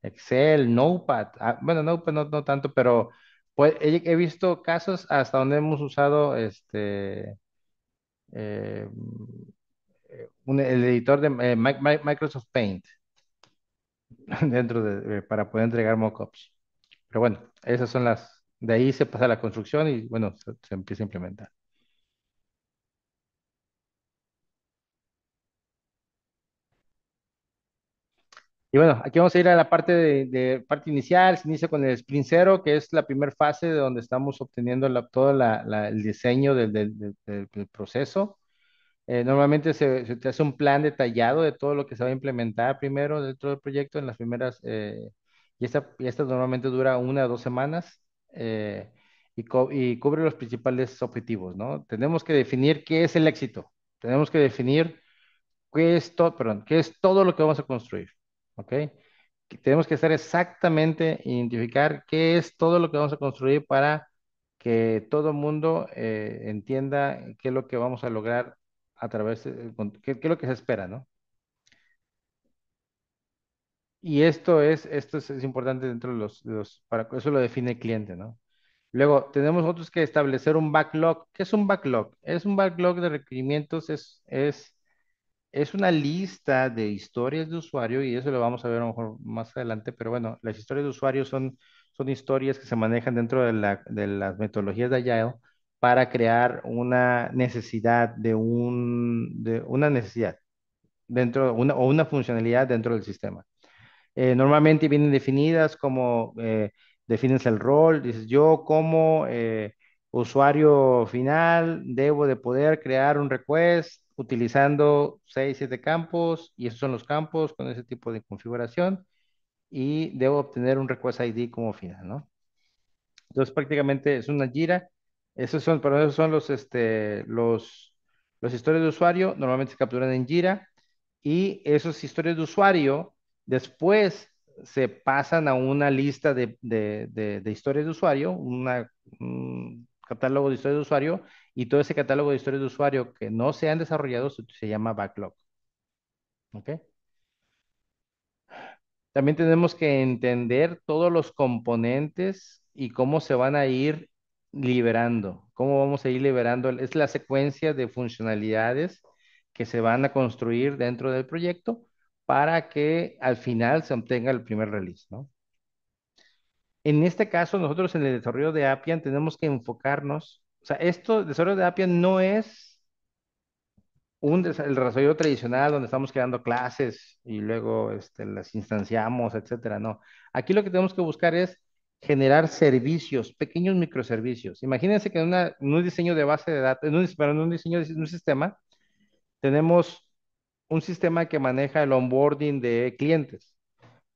Excel, Notepad. Bueno, Notepad no tanto, pero he visto casos hasta donde hemos usado eh, el editor de Microsoft Paint para poder entregar mockups. Pero bueno, esas son de ahí se pasa a la construcción y bueno, se empieza a implementar. Y bueno, aquí vamos a ir a la parte de parte inicial. Se inicia con el Sprint Zero, que es la primera fase de donde estamos obteniendo todo el diseño del proceso. Normalmente se te hace un plan detallado de todo lo que se va a implementar primero dentro del proyecto en las primeras, y esta normalmente dura 1 o 2 semanas, y cubre los principales objetivos, ¿no? Tenemos que definir qué es el éxito. Tenemos que definir qué es todo lo que vamos a construir, ¿ok? Que tenemos que hacer exactamente, identificar qué es todo lo que vamos a construir para que todo el mundo entienda qué es lo que vamos a lograr a través qué es lo que se espera, ¿no? Y esto es importante dentro para eso lo define el cliente, ¿no? Luego, tenemos nosotros que establecer un backlog. ¿Qué es un backlog? Es un backlog de requerimientos, es una lista de historias de usuario y eso lo vamos a ver a lo mejor más adelante, pero bueno, las historias de usuario son historias que se manejan dentro de las metodologías de Agile para crear una necesidad de una necesidad o una funcionalidad dentro del sistema. Normalmente vienen definidas como defines el rol, dices yo como usuario final debo de poder crear un request utilizando 6 7 campos y esos son los campos con ese tipo de configuración y debo obtener un request ID como final, ¿no? Entonces prácticamente es una Jira. Esos son los historias de usuario, normalmente se capturan en Jira y esos historias de usuario después se pasan a una lista de historias de usuario, un catálogo de historias de usuario y todo ese catálogo de historias de usuario que no se han desarrollado se llama backlog. ¿Ok? También tenemos que entender todos los componentes y cómo se van a ir liberando, cómo vamos a ir liberando. Es la secuencia de funcionalidades que se van a construir dentro del proyecto para que al final se obtenga el primer release, ¿no? En este caso, nosotros en el desarrollo de Appian tenemos que enfocarnos, o sea, el desarrollo de Appian no es el desarrollo tradicional donde estamos creando clases y luego las instanciamos, etcétera. No. Aquí lo que tenemos que buscar es generar servicios, pequeños microservicios. Imagínense que en un diseño de base de datos, en un diseño de un sistema, tenemos un sistema que maneja el onboarding de clientes.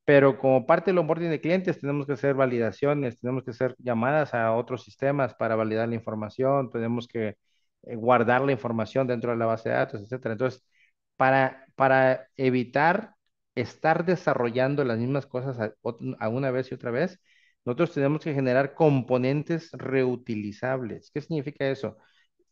Pero como parte del onboarding de clientes, tenemos que hacer validaciones, tenemos que hacer llamadas a otros sistemas para validar la información, tenemos que guardar la información dentro de la base de datos, etcétera. Entonces, para evitar estar desarrollando las mismas cosas a una vez y otra vez, nosotros tenemos que generar componentes reutilizables. ¿Qué significa eso?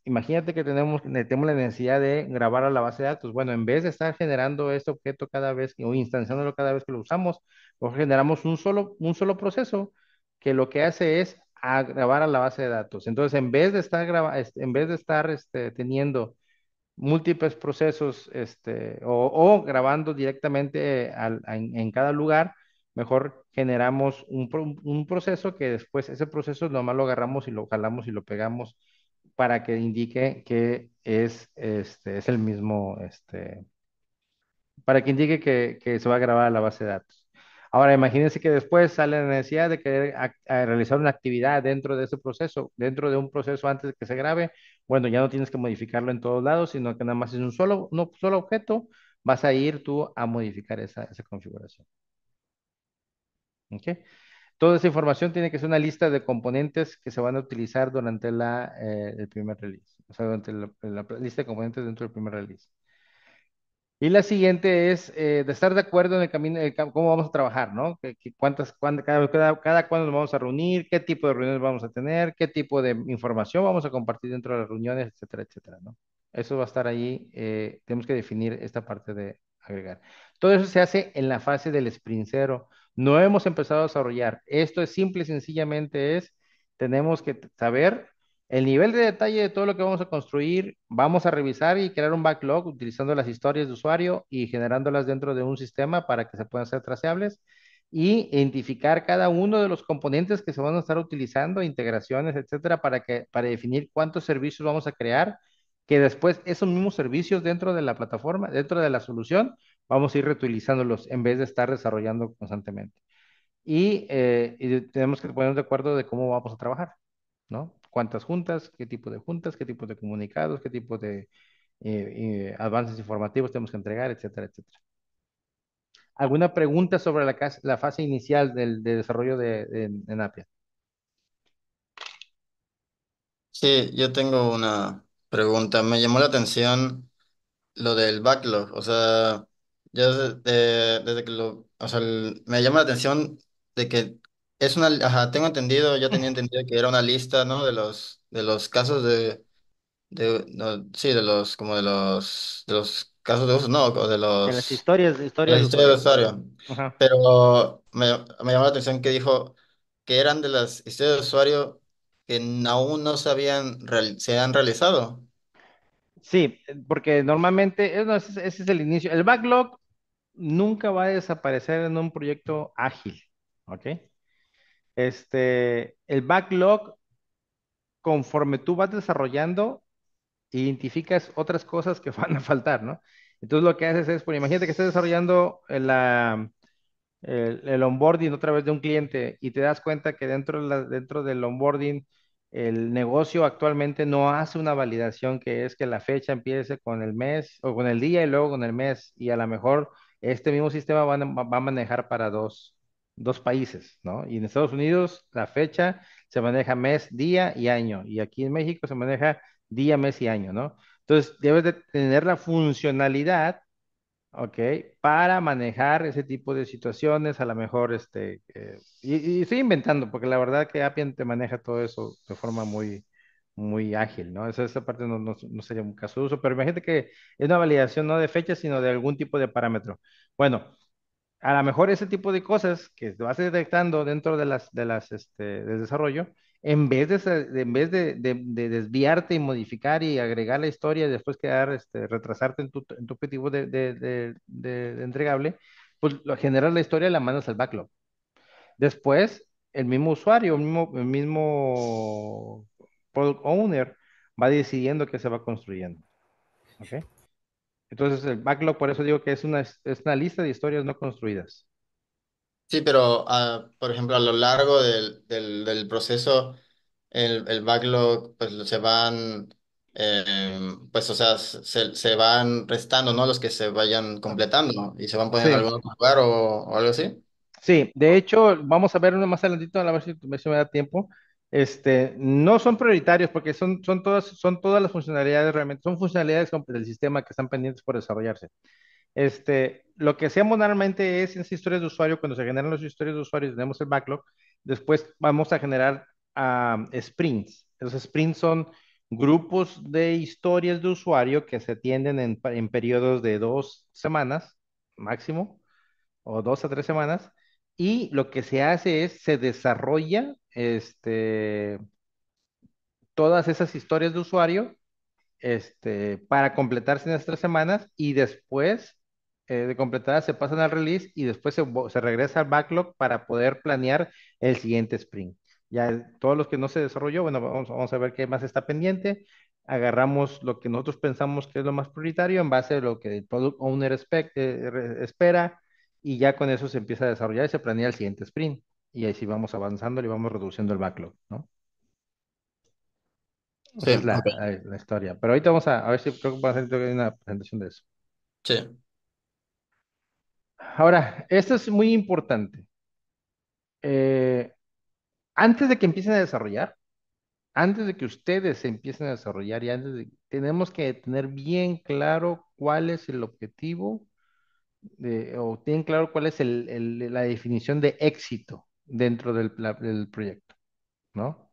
Imagínate que tenemos la necesidad de grabar a la base de datos. Bueno, en vez de estar generando este objeto cada vez o instanciándolo cada vez que lo usamos, pues generamos un solo proceso que lo que hace es grabar a la base de datos. Entonces, en vez de estar teniendo múltiples procesos o grabando directamente en cada lugar, mejor generamos un proceso que después ese proceso nomás lo agarramos y lo jalamos y lo pegamos para que indique que es el mismo, para que indique que se va a grabar a la base de datos. Ahora, imagínense que después sale la necesidad de querer realizar una actividad dentro de ese proceso, dentro de un proceso antes de que se grabe. Bueno, ya no tienes que modificarlo en todos lados, sino que nada más es un solo objeto, vas a ir tú a modificar esa configuración. ¿Ok? Toda esa información tiene que ser una lista de componentes que se van a utilizar durante el primer release, o sea, durante la lista de componentes dentro del primer release. Y la siguiente es de estar de acuerdo en el camino, cómo vamos a trabajar, ¿no? Cada cuándo nos vamos a reunir, qué tipo de reuniones vamos a tener, qué tipo de información vamos a compartir dentro de las reuniones, etcétera, etcétera, ¿no? Eso va a estar ahí. Tenemos que definir esta parte de agregar. Todo eso se hace en la fase del sprint cero. No hemos empezado a desarrollar. Esto es simple y sencillamente tenemos que saber El nivel de detalle de todo lo que vamos a construir, vamos a revisar y crear un backlog utilizando las historias de usuario y generándolas dentro de un sistema para que se puedan ser traceables y identificar cada uno de los componentes que se van a estar utilizando, integraciones, etcétera, para definir cuántos servicios vamos a crear, que después esos mismos servicios dentro de la plataforma, dentro de la solución, vamos a ir reutilizándolos en vez de estar desarrollando constantemente. Y tenemos que ponernos de acuerdo de cómo vamos a trabajar, ¿no? ¿Cuántas juntas, qué tipo de comunicados, qué tipo de avances informativos tenemos que entregar, etcétera, etcétera? ¿Alguna pregunta sobre la fase inicial de desarrollo en Apia? Sí, yo tengo una pregunta. Me llamó la atención lo del backlog. O sea, yo desde que o sea, me llama la atención de que es una, ajá, tengo entendido, ya tenía entendido que era una lista, ¿no? De los casos no, sí, como de los casos de uso, no, o De las de las historias de historias de usuario. usuario. Ajá. Pero me llamó la atención que dijo que eran de las historias de usuario que aún no se han realizado. Sí, porque normalmente, no, ese es el inicio. El backlog nunca va a desaparecer en un proyecto ágil, ¿ok? El backlog, conforme tú vas desarrollando, identificas otras cosas que van a faltar, ¿no? Entonces lo que haces es, pues imagínate que estás desarrollando el onboarding otra vez de un cliente y te das cuenta que dentro del onboarding el negocio actualmente no hace una validación que es que la fecha empiece con el mes o con el día y luego con el mes y a lo mejor este mismo sistema va a manejar para dos países, ¿no? Y en Estados Unidos la fecha se maneja mes, día y año y aquí en México se maneja día, mes y año, ¿no? Entonces debes de tener la funcionalidad. Ok, para manejar ese tipo de situaciones, a lo mejor, y estoy inventando, porque la verdad que Appian te maneja todo eso de forma muy ágil, ¿no? Esa parte no sería un caso de uso, pero imagínate que es una validación no de fecha, sino de algún tipo de parámetro. Bueno, a lo mejor ese tipo de cosas que te vas detectando dentro del desarrollo, en vez de desviarte y modificar y agregar la historia y después retrasarte en tu objetivo de entregable, pues generar la historia y la mandas al backlog. Después, el mismo usuario, el mismo product owner va decidiendo qué se va construyendo. ¿Ok? Entonces, el backlog, por eso digo que es una lista de historias no construidas. Sí, pero por ejemplo, a lo largo del proceso, el backlog, pues pues o sea, se van restando, ¿no? Los que se vayan completando y se van poniendo en Sí. algún otro lugar o algo así. Sí, de hecho, vamos a ver uno más adelantito, a ver si me da tiempo. No son prioritarios porque son todas las funcionalidades realmente, son funcionalidades del sistema que están pendientes por desarrollarse. Lo que hacemos normalmente es en esas historias de usuario, cuando se generan las historias de usuario y tenemos el backlog, después vamos a generar sprints. Los sprints son grupos de historias de usuario que se atienden en periodos de 2 semanas máximo o 2 a 3 semanas, y lo que se hace es, se desarrolla todas esas historias de usuario para completarse en estas 3 semanas y después de completadas se pasan al release y después se regresa al backlog para poder planear el siguiente sprint. Ya todos los que no se desarrolló, bueno, vamos a ver qué más está pendiente. Agarramos lo que nosotros pensamos que es lo más prioritario en base a lo que el product owner espera y ya con eso se empieza a desarrollar y se planea el siguiente sprint. Y ahí sí vamos avanzando y vamos reduciendo el backlog, ¿no? Sí, Esa es la, ok. la historia. Pero ahorita vamos a ver si creo que va a hacer una presentación de eso. Sí. Ahora, esto es muy importante. Eh, antes de que empiecen a desarrollar, antes de que ustedes se empiecen a desarrollar y tenemos que tener bien claro cuál es el objetivo o tienen claro cuál es la definición de éxito dentro del proyecto, ¿no?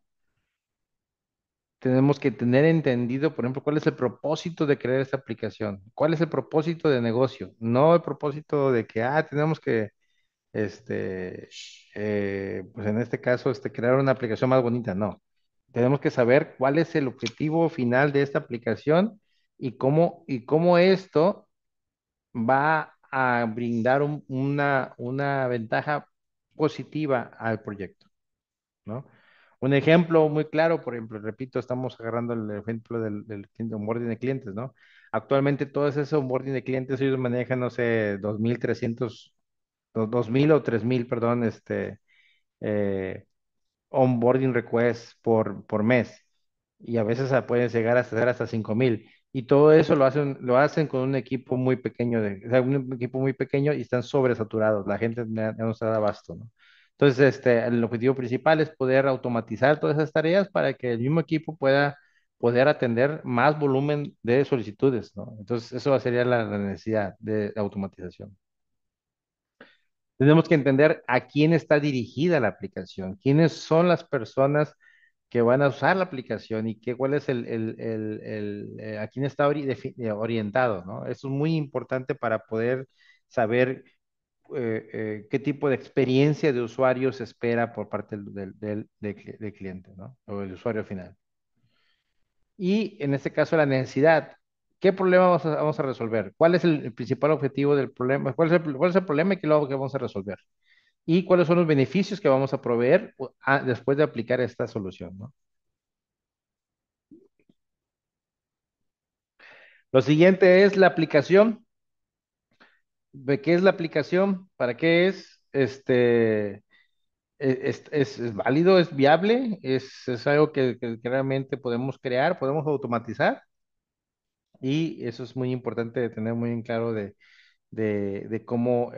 Tenemos que tener entendido, por ejemplo, cuál es el propósito de crear esta aplicación, cuál es el propósito de negocio, no el propósito de que, tenemos que, pues en este caso, crear una aplicación más bonita, no. tenemos que saber cuál es el objetivo final de esta aplicación y cómo esto va a brindar una ventaja positiva al proyecto, ¿no? Un ejemplo muy claro, por ejemplo, repito, estamos agarrando el ejemplo del onboarding de clientes, ¿no? Actualmente todo ese onboarding de clientes ellos manejan, no sé, 2.300, 2.000 o 3.000, perdón, eh, onboarding requests por mes. Y a veces pueden llegar a ser hasta 5.000. Y todo eso lo hacen con un equipo muy pequeño, o sea, un equipo muy pequeño y están sobresaturados. La gente ya no se da abasto, ¿no? Entonces, el objetivo principal es poder automatizar todas esas tareas para que el mismo equipo pueda poder atender más volumen de solicitudes, ¿no? Entonces, eso sería la necesidad de automatización. Tenemos que entender a quién está dirigida la aplicación, quiénes son las personas que van a usar la aplicación y cuál es a quién está orientado, ¿no? Eso es muy importante para poder saber qué tipo de experiencia de usuario se espera por parte del cliente, ¿no? O del usuario final. Y en este caso la necesidad. ¿Qué problema vamos a resolver? ¿Cuál es el principal objetivo del problema? ¿Cuál es el problema y qué es lo que vamos a resolver? Y cuáles son los beneficios que vamos a proveer después de aplicar esta solución, ¿no? Lo siguiente es la aplicación. ¿De qué es la aplicación? ¿Para qué es? ¿Es válido? ¿Es viable? ¿Es algo que realmente podemos crear? ¿Podemos automatizar? Y eso es muy importante de tener muy en claro de cómo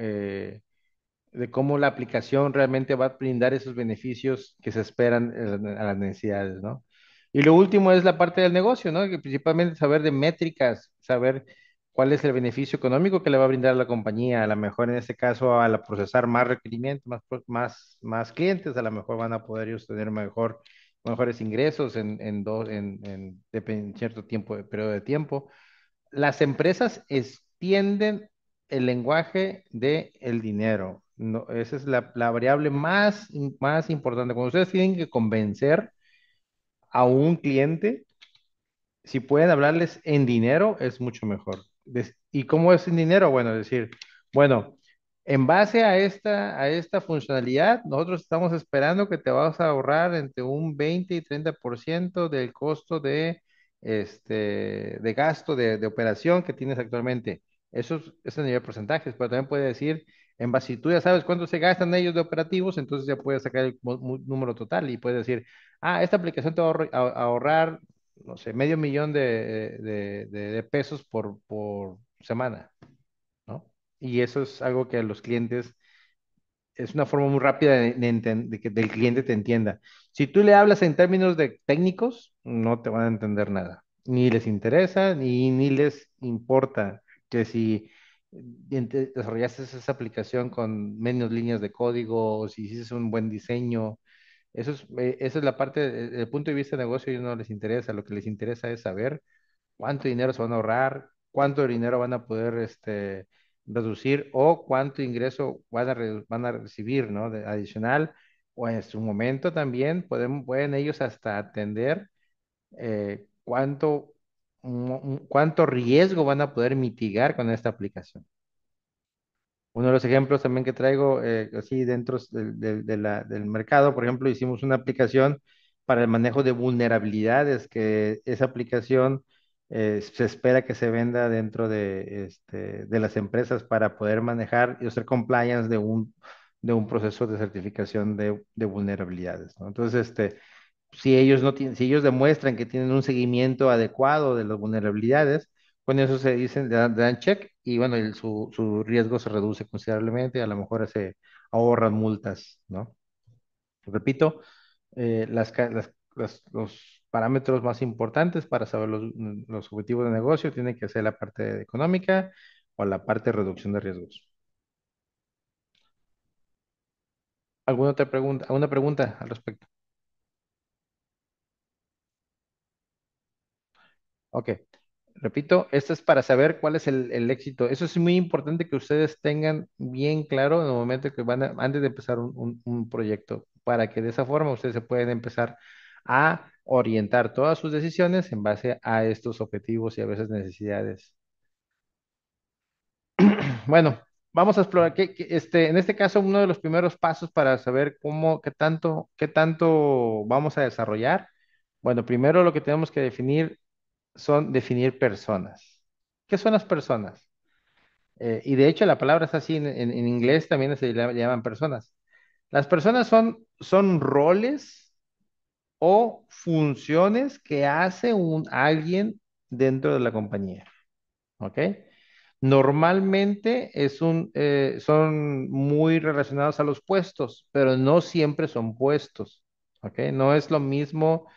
la aplicación realmente va a brindar esos beneficios que se esperan a las necesidades, ¿no? Y lo último es la parte del negocio, ¿no? Que principalmente saber de métricas, saber cuál es el beneficio económico que le va a brindar a la compañía, a lo mejor en este caso al procesar más requerimientos, más clientes, a lo mejor van a poder ellos tener mejores ingresos en cierto periodo de tiempo. Las empresas extienden el lenguaje del dinero. No, esa es la variable más importante. Cuando ustedes tienen que convencer a un cliente, si pueden hablarles en dinero, es mucho mejor. ¿Y cómo es en dinero? Bueno, decir, bueno, en base a esta funcionalidad, nosotros estamos esperando que te vas a ahorrar entre un 20 y 30% del costo de gasto de operación que tienes actualmente. Eso es a nivel de porcentajes, pero también puede decir, en base, si tú ya sabes cuánto se gastan ellos de operativos, entonces ya puedes sacar el número total y puedes decir, esta aplicación te va a ahorrar, no sé, medio millón de pesos por semana, ¿no? Y eso es algo que a los clientes es una forma muy rápida de que el cliente te entienda. Si tú le hablas en términos de técnicos, no te van a entender nada. Ni les interesa, ni les importa que si desarrollaste esa aplicación con menos líneas de código, o si hiciste un buen diseño. Esa es la parte, desde el punto de vista de negocio, a ellos no les interesa. Lo que les interesa es saber cuánto dinero se van a ahorrar, cuánto dinero van a poder reducir o cuánto ingreso van a recibir, ¿no? Adicional. O en su momento también pueden ellos hasta atender cuánto riesgo van a poder mitigar con esta aplicación. Uno de los ejemplos también que traigo así dentro del mercado, por ejemplo, hicimos una aplicación para el manejo de vulnerabilidades, que esa aplicación se espera que se venda dentro de las empresas para poder manejar y hacer compliance de un proceso de certificación de vulnerabilidades, ¿no? Entonces, si ellos no tienen, si ellos demuestran que tienen un seguimiento adecuado de las vulnerabilidades, con eso se dicen, le dan check y bueno, su riesgo se reduce considerablemente, a lo mejor se ahorran multas, ¿no? Repito, los parámetros más importantes para saber los objetivos de negocio tienen que ser la parte económica o la parte de reducción de riesgos. ¿Alguna otra pregunta? ¿Alguna pregunta al respecto? Ok. Repito, esto es para saber cuál es el éxito. Eso es muy importante que ustedes tengan bien claro en el momento que antes de empezar un proyecto, para que de esa forma ustedes se pueden empezar a orientar todas sus decisiones en base a estos objetivos y a veces necesidades. Bueno, vamos a explorar en este caso, uno de los primeros pasos para saber qué tanto vamos a desarrollar. Bueno, primero lo que tenemos que definir son definir personas. ¿Qué son las personas? Y de hecho la palabra es así, en inglés también le llaman personas. Las personas son roles o funciones que hace alguien dentro de la compañía. ¿Ok? Normalmente son muy relacionados a los puestos, pero no siempre son puestos. ¿Ok? No es lo mismo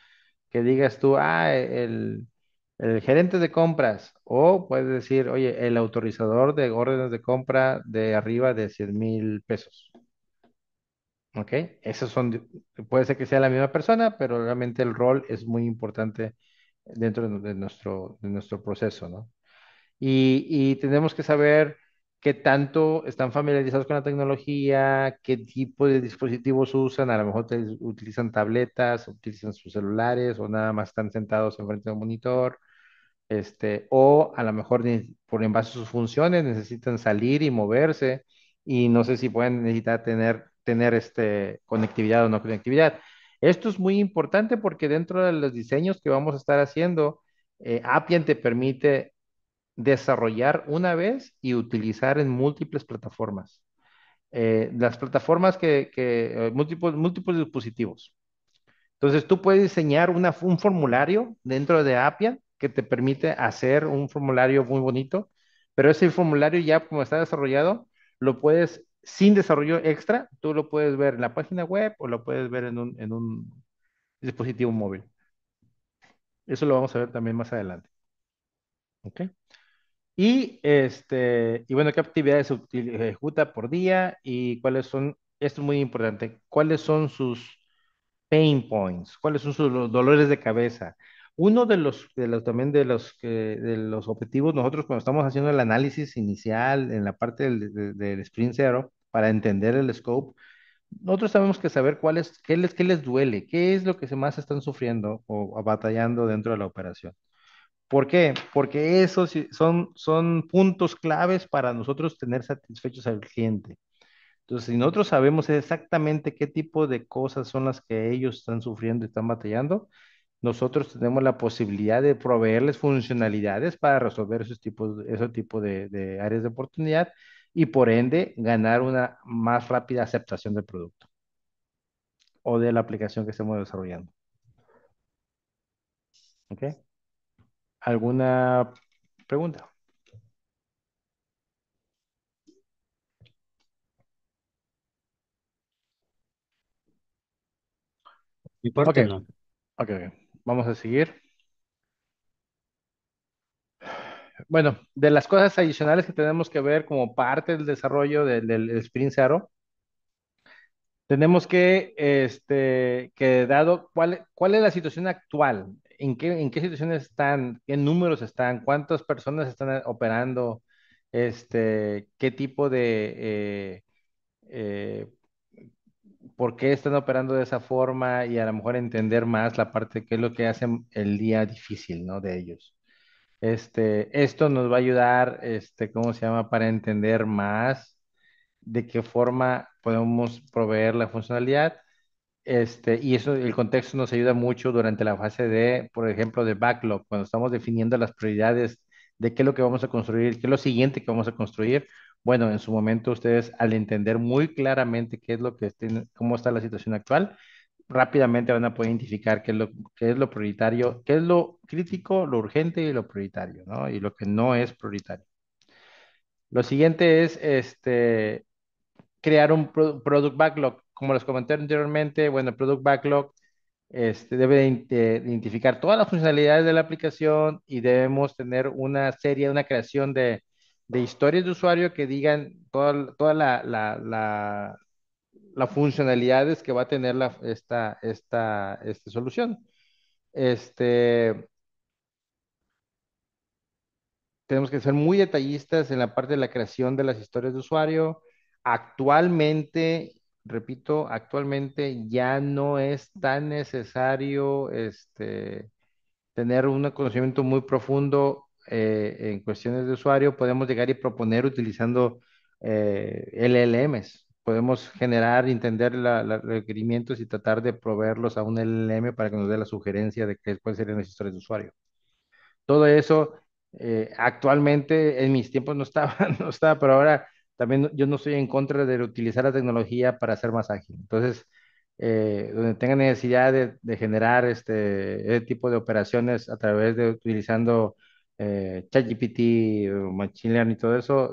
que digas tú, el gerente de compras, o puedes decir, oye, el autorizador de órdenes de compra de arriba de 100,000 pesos. ¿Ok? Puede ser que sea la misma persona, pero realmente el rol es muy importante dentro de nuestro proceso, ¿no? Y tenemos que saber qué tanto están familiarizados con la tecnología, qué tipo de dispositivos usan, a lo mejor utilizan tabletas, utilizan sus celulares o nada más están sentados enfrente de un monitor, o a lo mejor por en base a sus funciones necesitan salir y moverse y no sé si pueden necesitar tener conectividad o no conectividad. Esto es muy importante porque dentro de los diseños que vamos a estar haciendo, Appian te permite desarrollar una vez y utilizar en múltiples plataformas. Las plataformas múltiples dispositivos. Entonces, tú puedes diseñar un formulario dentro de Appian que te permite hacer un formulario muy bonito, pero ese formulario ya como está desarrollado, lo puedes, sin desarrollo extra, tú lo puedes ver en la página web o lo puedes ver en un dispositivo móvil. Eso lo vamos a ver también más adelante. ¿Ok? Y bueno, ¿qué actividades ejecuta por día y cuáles son, esto es muy importante, cuáles son sus pain points, cuáles son sus los dolores de cabeza? Uno también de los objetivos, nosotros cuando estamos haciendo el análisis inicial en la parte del Sprint Zero, para entender el scope, nosotros tenemos que saber qué les duele, qué es lo que más están sufriendo o batallando dentro de la operación. ¿Por qué? Porque esos son puntos claves para nosotros tener satisfechos al cliente. Entonces, si nosotros sabemos exactamente qué tipo de cosas son las que ellos están sufriendo y están batallando, nosotros tenemos la posibilidad de proveerles funcionalidades para resolver ese tipo de áreas de oportunidad y por ende ganar una más rápida aceptación del producto o de la aplicación que estemos desarrollando. ¿Ok? ¿Alguna pregunta? Mi Ok, parte no. ok, ok. Vamos a seguir. Bueno, de las cosas adicionales que tenemos que ver como parte del desarrollo del Sprint Zero, tenemos que dado cuál es la situación actual, en qué situaciones están, qué números están, cuántas personas están operando, qué tipo eh, por qué están operando de esa forma y a lo mejor entender más la parte, qué es lo que hacen el día difícil, ¿no? De ellos. Esto nos va a ayudar, ¿cómo se llama? Para entender más de qué forma podemos proveer la funcionalidad. Y eso, el contexto nos ayuda mucho durante la fase por ejemplo, de backlog, cuando estamos definiendo las prioridades de qué es lo que vamos a construir, qué es lo siguiente que vamos a construir. Bueno, en su momento ustedes, al entender muy claramente qué es lo que cómo está la situación actual, rápidamente van a poder identificar qué es lo prioritario, qué es lo crítico, lo urgente y lo prioritario, ¿no? Y lo que no es prioritario. Lo siguiente es crear un product backlog. Como les comenté anteriormente, bueno, el product backlog debe de identificar todas las funcionalidades de la aplicación y debemos tener una creación de historias de usuario que digan toda las funcionalidades que va a tener esta solución. Este, Tenemos que ser muy detallistas en la parte de la creación de las historias de usuario. Actualmente repito, actualmente ya no es tan necesario tener un conocimiento muy profundo en cuestiones de usuario. Podemos llegar y proponer utilizando LLMs. Podemos generar, entender los requerimientos y tratar de proveerlos a un LLM para que nos dé la sugerencia de qué cuáles serían las historias de usuario. Todo eso actualmente en mis tiempos no estaba, no estaba, pero ahora también yo no estoy en contra de utilizar la tecnología para ser más ágil. Entonces, donde tengan necesidad de generar este tipo de operaciones a través de utilizando ChatGPT, o Machine Learning y todo eso,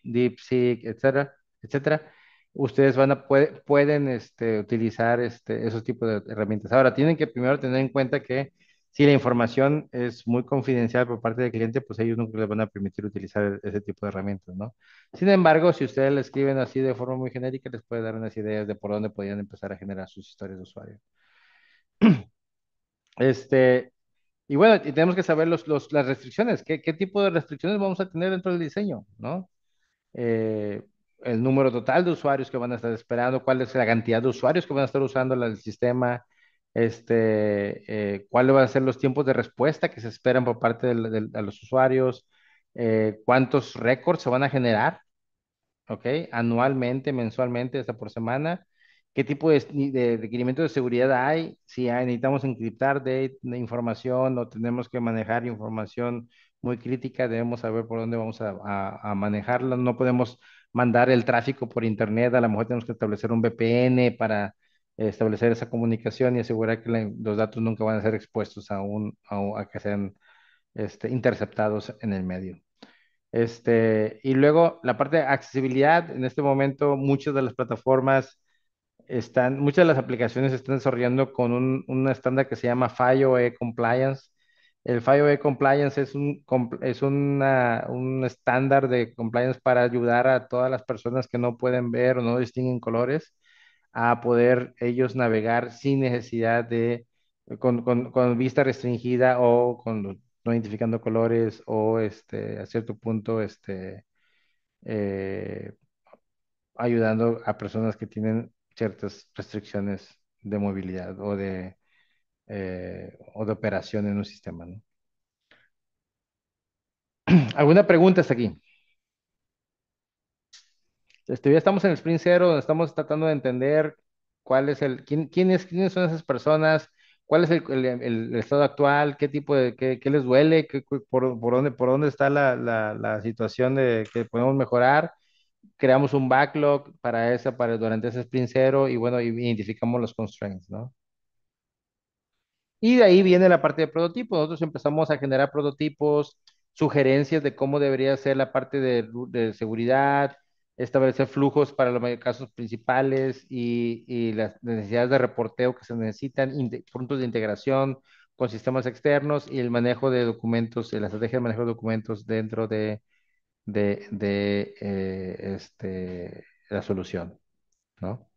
DeepSeek, etcétera, etcétera. Ustedes pueden utilizar esos tipos de herramientas. Ahora, tienen que primero tener en cuenta que si la información es muy confidencial por parte del cliente, pues ellos nunca les van a permitir utilizar ese tipo de herramientas, ¿no? Sin embargo, si ustedes le escriben así de forma muy genérica, les puede dar unas ideas de por dónde podrían empezar a generar sus historias de usuario. Este, y bueno, y tenemos que saber las restricciones, qué tipo de restricciones vamos a tener dentro del diseño, ¿no? eh, el número total de usuarios que van a estar esperando, cuál es la cantidad de usuarios que van a estar usando el sistema, cuáles van a ser los tiempos de respuesta que se esperan por parte de los usuarios, cuántos récords se van a generar, ¿ok? Anualmente, mensualmente, hasta por semana. ¿Qué tipo de requerimiento de seguridad hay? Si necesitamos encriptar de información o tenemos que manejar información muy crítica, debemos saber por dónde vamos a manejarla. No podemos mandar el tráfico por internet, a lo mejor tenemos que establecer un VPN para establecer esa comunicación y asegurar que los datos nunca van a ser expuestos a que sean interceptados en el medio. Y luego la parte de accesibilidad, en este momento muchas de las plataformas muchas de las aplicaciones se están desarrollando con un estándar que se llama FiOE Compliance. El FiOE Compliance es un estándar de compliance para ayudar a todas las personas que no pueden ver o no distinguen colores a poder ellos navegar sin necesidad con vista restringida o no identificando colores o a cierto punto eh, ayudando a personas que tienen ciertas restricciones de movilidad o de operación en un sistema, ¿no? ¿Alguna pregunta hasta aquí? Ya estamos en el Sprint Zero, donde estamos tratando de entender quiénes son esas personas, cuál es el estado actual, qué tipo qué les duele, por dónde está la situación de que podemos mejorar. Creamos un backlog durante ese Sprint Zero y bueno, identificamos los constraints, ¿no? Y de ahí viene la parte de prototipos. Nosotros empezamos a generar prototipos, sugerencias de cómo debería ser la parte de seguridad, establecer flujos para los casos principales y las necesidades de reporteo que se necesitan, puntos de integración con sistemas externos y el manejo de documentos, la estrategia de manejo de documentos dentro de la solución, ¿no?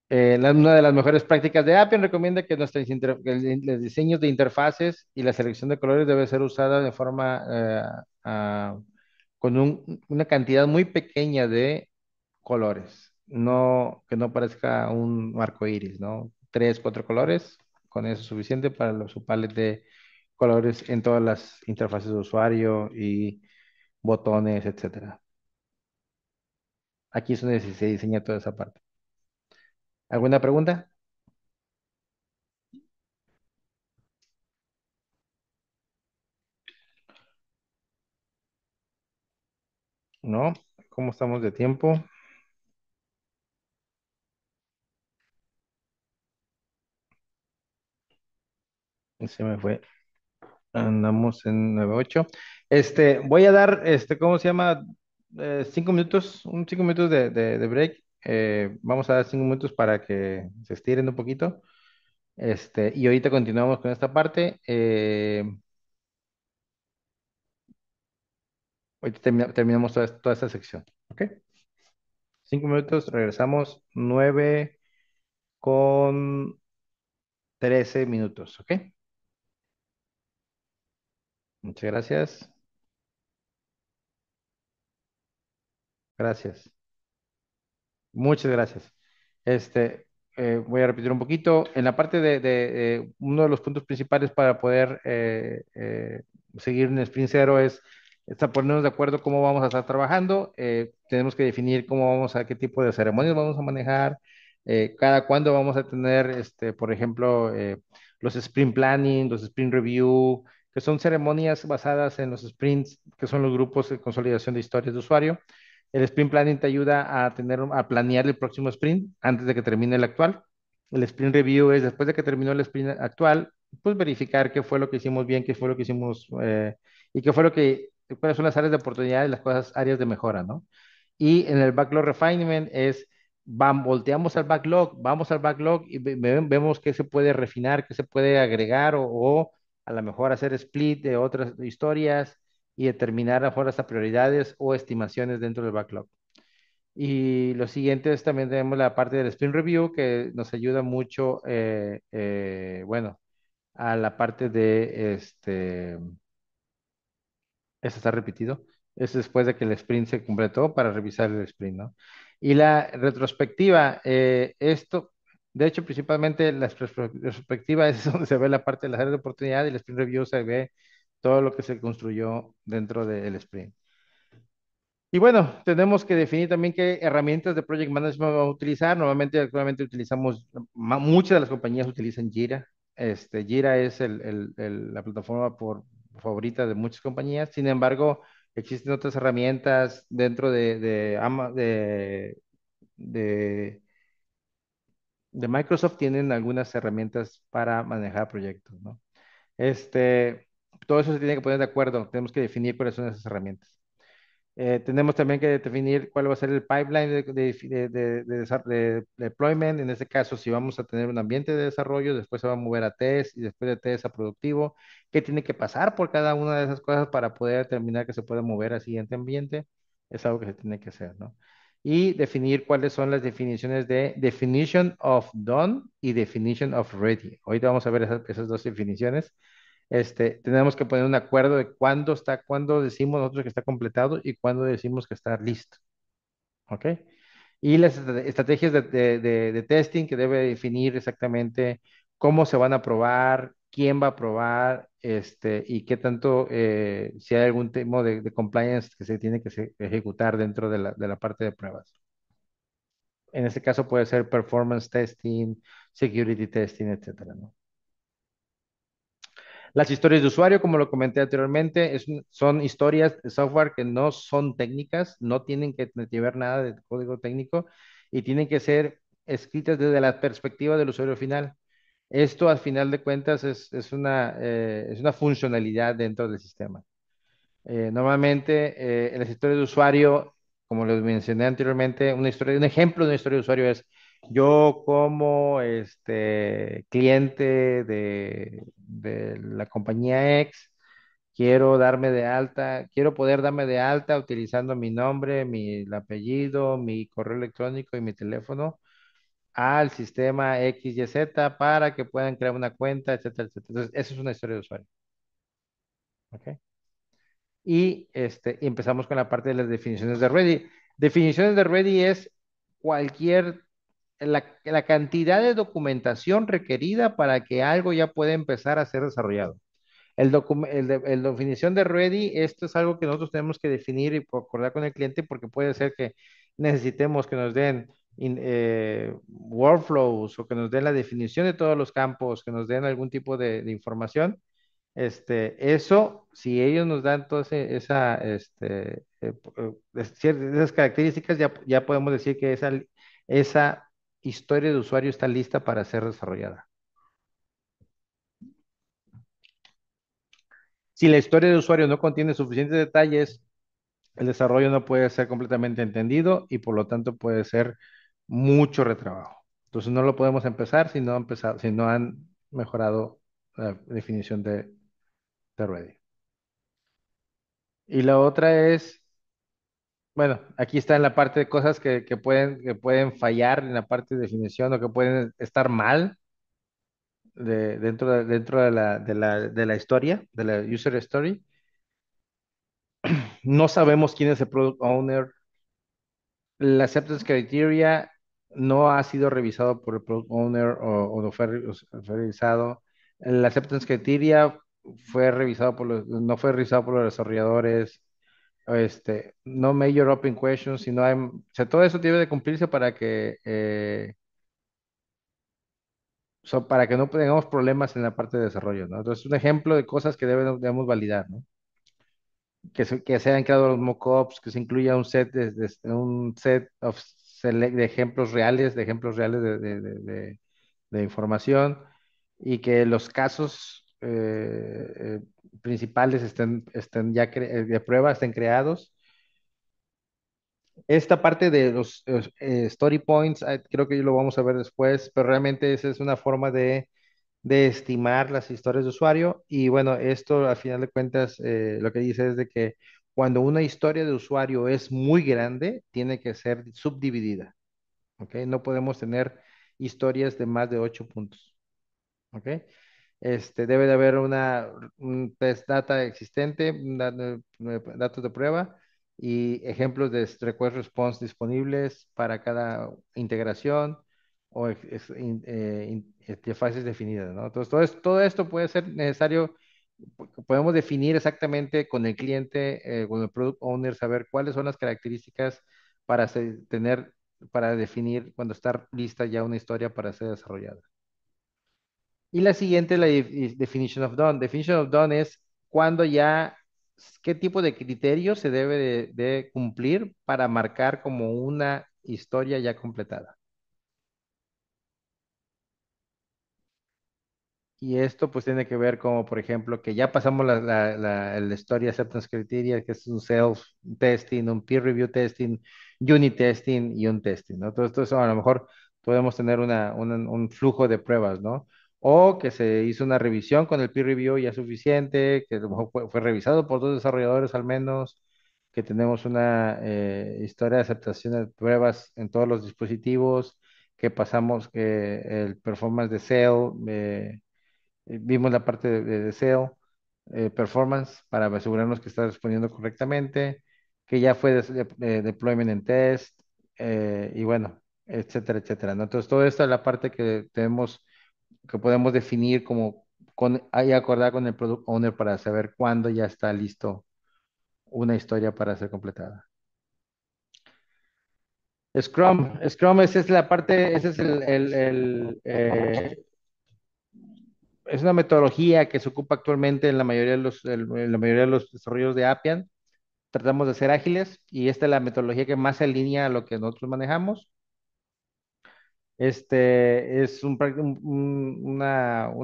Una de las mejores prácticas de Appian recomienda que que los diseños de interfaces y la selección de colores debe ser usada de forma con una cantidad muy pequeña de colores, que no parezca un arco iris, ¿no? Tres, cuatro colores, con eso es suficiente para su palette de colores en todas las interfaces de usuario y botones, etcétera. Aquí es donde se diseña toda esa parte. ¿Alguna pregunta? ¿No? ¿Cómo estamos de tiempo? Se me fue. Andamos en 9:08. Voy a dar, ¿cómo se llama? 5 minutos, 5 minutos de break. Vamos a dar 5 minutos para que se estiren un poquito. Y ahorita continuamos con esta parte. Ahorita terminamos toda esta sección. ¿Ok? 5 minutos, regresamos 9:13. ¿Ok? Muchas gracias. Gracias. Muchas gracias. Este, voy a repetir un poquito. En la parte uno de los puntos principales para poder seguir en Sprint Zero es ponernos de acuerdo cómo vamos a estar trabajando. Tenemos que definir cómo vamos a, qué tipo de ceremonias vamos a manejar, cada cuándo vamos a tener, por ejemplo, los Sprint Planning, los Sprint Review, que son ceremonias basadas en los sprints, que son los grupos de consolidación de historias de usuario. El sprint planning te ayuda a planear el próximo sprint antes de que termine el actual. El sprint review es después de que terminó el sprint actual, pues verificar qué fue lo que hicimos bien, qué fue lo que hicimos y qué fue cuáles son las áreas de oportunidad y las cosas, áreas de mejora, ¿no? Y en el backlog refinement volteamos al backlog, vamos al backlog y vemos qué se puede refinar, qué se puede agregar o a lo mejor hacer split de otras historias y determinar a lo mejor hasta prioridades o estimaciones dentro del backlog. Y lo siguiente es también tenemos la parte del sprint review que nos ayuda mucho, bueno, a la parte de eso está repetido. Es después de que el sprint se completó para revisar el sprint, ¿no? Y la retrospectiva, de hecho, principalmente la retrospectiva es donde se ve la parte de las áreas de oportunidad y el sprint review se ve todo lo que se construyó dentro del sprint. Y bueno, tenemos que definir también qué herramientas de Project Management vamos a utilizar. Normalmente, actualmente utilizamos, muchas de las compañías utilizan Jira. Jira es la plataforma favorita de muchas compañías. Sin embargo, existen otras herramientas dentro de, de Microsoft, tienen algunas herramientas para manejar proyectos, ¿no? Todo eso se tiene que poner de acuerdo. Tenemos que definir cuáles son esas herramientas. Tenemos también que definir cuál va a ser el pipeline de deployment. En este caso, si vamos a tener un ambiente de desarrollo, después se va a mover a test y después de test a productivo. ¿Qué tiene que pasar por cada una de esas cosas para poder determinar que se puede mover al siguiente ambiente? Es algo que se tiene que hacer, ¿no? Y definir cuáles son las definiciones de definition of done y definition of ready. Ahorita vamos a ver esas dos definiciones. Tenemos que poner un acuerdo de cuándo decimos nosotros que está completado y cuándo decimos que está listo. ¿Ok? Y las estrategias de testing que debe definir exactamente cómo se van a probar, quién va a probar, y qué tanto, si hay algún tema de compliance que se tiene que ejecutar dentro de la parte de pruebas. En este caso puede ser performance testing, security testing, etcétera, ¿no? Las historias de usuario, como lo comenté anteriormente, son historias de software que no son técnicas, no tienen que llevar nada de código técnico y tienen que ser escritas desde la perspectiva del usuario final. Esto, al final de cuentas, es una funcionalidad dentro del sistema. Normalmente, en las historias de usuario, como les mencioné anteriormente, un ejemplo de una historia de usuario es yo como cliente de la compañía X, quiero poder darme de alta utilizando mi nombre, el apellido, mi correo electrónico y mi teléfono al sistema XYZ para que puedan crear una cuenta, etcétera, etcétera. Entonces, eso es una historia de usuario. ¿Ok? Y empezamos con la parte de las definiciones de ready. Definiciones de ready es la cantidad de documentación requerida para que algo ya pueda empezar a ser desarrollado. La definición de ready, esto es algo que nosotros tenemos que definir y acordar con el cliente porque puede ser que necesitemos que nos den workflows o que nos den la definición de todos los campos, que nos den algún tipo de información. Eso, si ellos nos dan todas esas características, ya podemos decir que esa historia de usuario está lista para ser desarrollada. Si la historia de usuario no contiene suficientes detalles, el desarrollo no puede ser completamente entendido y por lo tanto puede ser mucho retrabajo. Entonces no lo podemos empezar si no han mejorado la definición de ready. Y la otra es, bueno, aquí está en la parte de cosas que pueden fallar en la parte de definición o que pueden estar mal dentro de la historia, de la user story. No sabemos quién es el product owner, El acceptance criteria no ha sido revisado por el product owner o no fue revisado. El acceptance criteria no fue revisado por los desarrolladores. No major open questions, sino o sea, todo eso debe de cumplirse para que no tengamos problemas en la parte de desarrollo, ¿no? Entonces, un ejemplo de cosas que debemos validar, ¿no? Que se hayan creado los mockups, que se incluya un set de ejemplos reales de información y que los casos principales estén ya de prueba, estén creados. Esta parte de los story points, creo que lo vamos a ver después, pero realmente esa es una forma de estimar las historias de usuario. Y bueno, esto al final de cuentas lo que dice es de que cuando una historia de usuario es muy grande, tiene que ser subdividida, ¿ok? No podemos tener historias de más de 8 puntos, ¿ok? Debe de haber un test data existente, datos de prueba y ejemplos de request response disponibles para cada integración o interfaces definidas, ¿no? Entonces, todo esto puede ser necesario. Podemos definir exactamente con el cliente, con el product owner, saber cuáles son las características para para definir cuando está lista ya una historia para ser desarrollada. Y la siguiente es la definition of done. Definition of done es cuando ya, qué tipo de criterios se debe de cumplir para marcar como una historia ya completada. Y esto pues tiene que ver como, por ejemplo, que ya pasamos la historia acceptance criteria, que es un self-testing, un peer review testing, unit testing y un testing, ¿no? Todo esto a lo mejor podemos tener un flujo de pruebas, ¿no? O que se hizo una revisión con el peer review ya suficiente, que a lo mejor fue revisado por 2 desarrolladores al menos, que tenemos una historia de aceptación de pruebas en todos los dispositivos, que pasamos el performance de sale. Vimos la parte de deseo, performance, para asegurarnos que está respondiendo correctamente, que ya fue deployment en test, y bueno, etcétera, etcétera, ¿no? Entonces, todo esto es la parte que podemos definir ahí acordar con el product owner para saber cuándo ya está listo una historia para ser completada. Scrum, esa es la parte, ese es es una metodología que se ocupa actualmente en la mayoría en la mayoría de los desarrollos de Appian. Tratamos de ser ágiles y esta es la metodología que más se alinea a lo que nosotros manejamos. Es un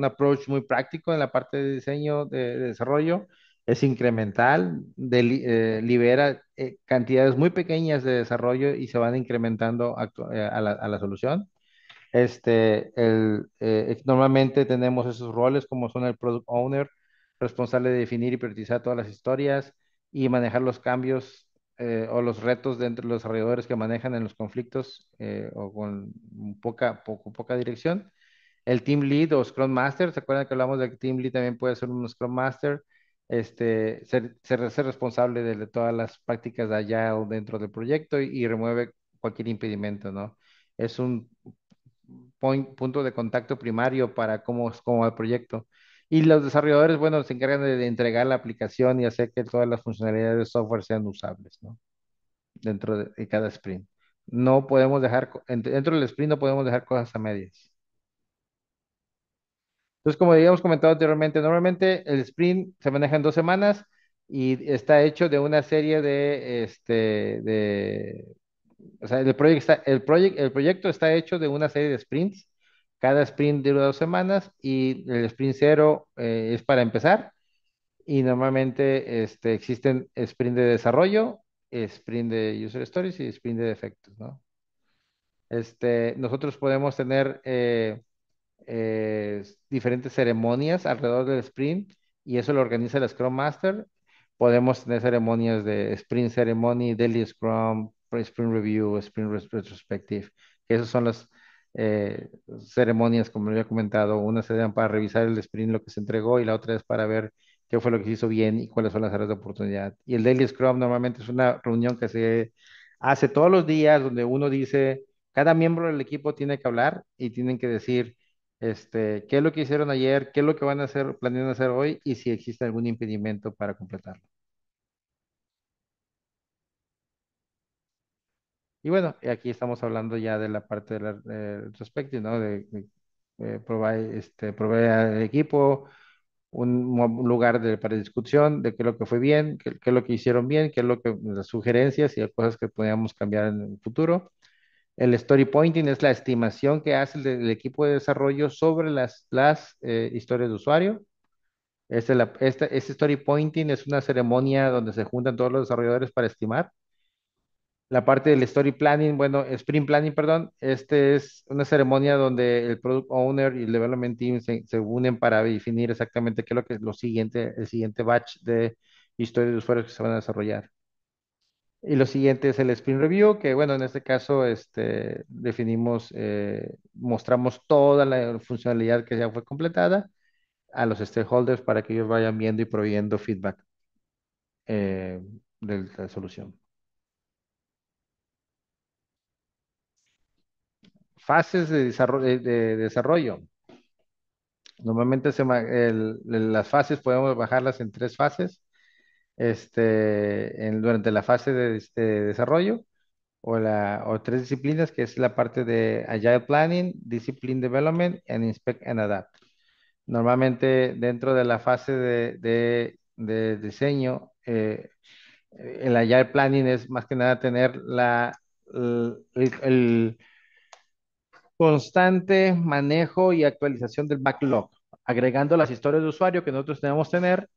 approach muy práctico en la parte de diseño, de desarrollo. Es incremental, libera cantidades muy pequeñas de desarrollo y se van incrementando a la solución. Normalmente tenemos esos roles como son el product owner, responsable de definir y priorizar todas las historias y manejar los cambios o los retos dentro de los desarrolladores que manejan en los conflictos o con poca dirección. El Team Lead o Scrum Master, ¿se acuerdan que hablamos de que Team Lead también puede ser un Scrum Master? Ser responsable de todas las prácticas de Agile dentro del proyecto y remueve cualquier impedimento, ¿no? Es un punto de contacto primario para cómo va el proyecto. Y los desarrolladores, bueno, se encargan de entregar la aplicación y hacer que todas las funcionalidades de software sean usables, ¿no? Dentro de cada sprint. No podemos dentro del sprint no podemos dejar cosas a medias. Entonces, como habíamos comentado anteriormente, normalmente el sprint se maneja en 2 semanas y está hecho de una serie o sea, el proyecto está hecho de una serie de sprints. Cada sprint dura 2 semanas y el sprint cero es para empezar. Y normalmente existen sprint de desarrollo, sprint de user stories y sprint de defectos, ¿no? Nosotros podemos tener diferentes ceremonias alrededor del sprint y eso lo organiza el Scrum Master. Podemos tener ceremonias de Sprint Ceremony, Daily Scrum, Sprint Review, Retrospective, que esas son las eh, ceremonias, como había comentado. Una se dan para revisar el sprint, lo que se entregó, y la otra es para ver qué fue lo que se hizo bien y cuáles son las áreas de oportunidad. Y el Daily Scrum normalmente es una reunión que se hace todos los días donde uno dice, cada miembro del equipo tiene que hablar y tienen que decir, qué es lo que hicieron ayer, qué es lo que van a hacer, planean hacer hoy y si existe algún impedimento para completarlo. Y bueno, y aquí estamos hablando ya de la parte de retrospective, ¿no? Proveer al equipo un lugar para discusión de qué es lo que fue bien, qué es lo que hicieron bien, qué es lo que las sugerencias y cosas que podíamos cambiar en el futuro. El story pointing es la estimación que hace el equipo de desarrollo sobre las historias de usuario. Este story pointing es una ceremonia donde se juntan todos los desarrolladores para estimar. La parte del story planning, bueno, sprint planning, perdón, este es una ceremonia donde el product owner y el development team se unen para definir exactamente qué es lo que es el siguiente batch de historias de usuarios que se van a desarrollar. Y lo siguiente es el sprint review, que bueno, en este caso mostramos toda la funcionalidad que ya fue completada a los stakeholders para que ellos vayan viendo y proveyendo feedback de la solución. Fases de desarrollo. Normalmente las fases podemos bajarlas en tres fases. Durante la fase de desarrollo o tres disciplinas, que es la parte de Agile Planning, Discipline Development, and Inspect and Adapt. Normalmente dentro de la fase de diseño, el Agile Planning es más que nada tener el constante manejo y actualización del backlog, agregando las historias de usuario que nosotros debemos tener,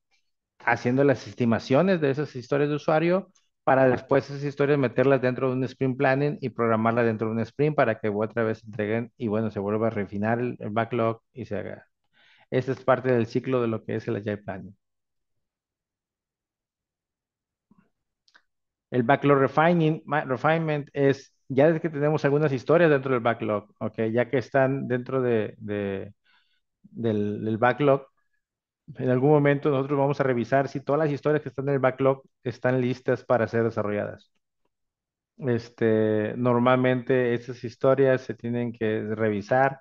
haciendo las estimaciones de esas historias de usuario para después esas historias meterlas dentro de un sprint planning y programarlas dentro de un sprint para que otra vez se entreguen y bueno, se vuelva a refinar el backlog y se haga. Esta es parte del ciclo de lo que es el Agile Planning. El backlog refinement es, ya desde que tenemos algunas historias dentro del backlog, ¿ok? Ya que están dentro del backlog, en algún momento nosotros vamos a revisar si todas las historias que están en el backlog están listas para ser desarrolladas. Normalmente estas historias se tienen que revisar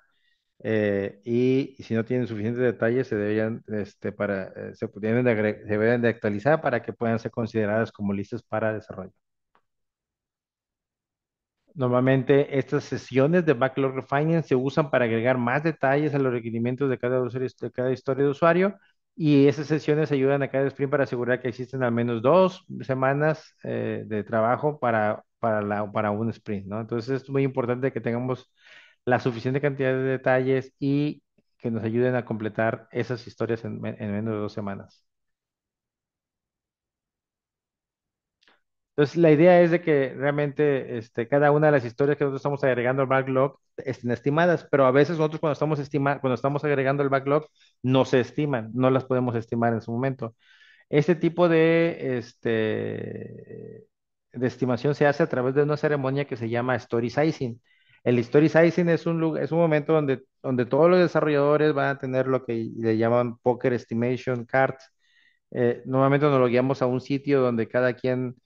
y si no tienen suficientes detalles se deben de actualizar para que puedan ser consideradas como listas para desarrollo. Normalmente estas sesiones de backlog refining se usan para agregar más detalles a los requerimientos de cada historia de usuario y esas sesiones ayudan a cada sprint para asegurar que existen al menos 2 semanas de trabajo para un sprint, ¿no? Entonces es muy importante que tengamos la suficiente cantidad de detalles y que nos ayuden a completar esas historias en menos de 2 semanas. Entonces, la idea es de que realmente cada una de las historias que nosotros estamos agregando al backlog estén estimadas, pero a veces nosotros cuando estamos agregando el backlog no se estiman, no las podemos estimar en su momento. Este tipo de estimación se hace a través de una ceremonia que se llama story sizing. El story sizing es un momento donde todos los desarrolladores van a tener lo que le llaman Poker Estimation Cards. Normalmente nos lo guiamos a un sitio donde cada quien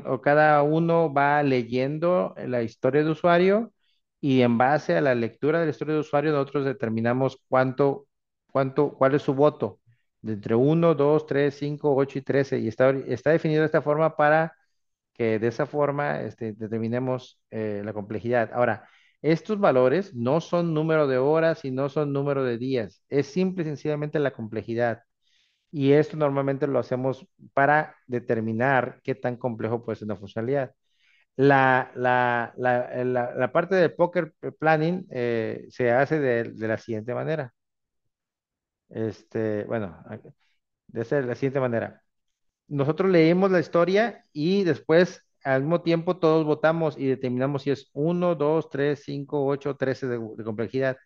o cada uno va leyendo la historia de usuario y en base a la lectura de la historia de usuario nosotros determinamos cuál es su voto, de entre 1, 2, 3, 5, 8 y 13 y está definido de esta forma para que de esa forma determinemos la complejidad. Ahora, estos valores no son número de horas y no son número de días, es simple y sencillamente la complejidad. Y esto normalmente lo hacemos para determinar qué tan complejo puede ser una funcionalidad. La parte del poker planning se hace de la siguiente manera. Bueno, de la siguiente manera. Nosotros leímos la historia y después al mismo tiempo todos votamos y determinamos si es 1, 2, 3, 5, 8, 13 de complejidad.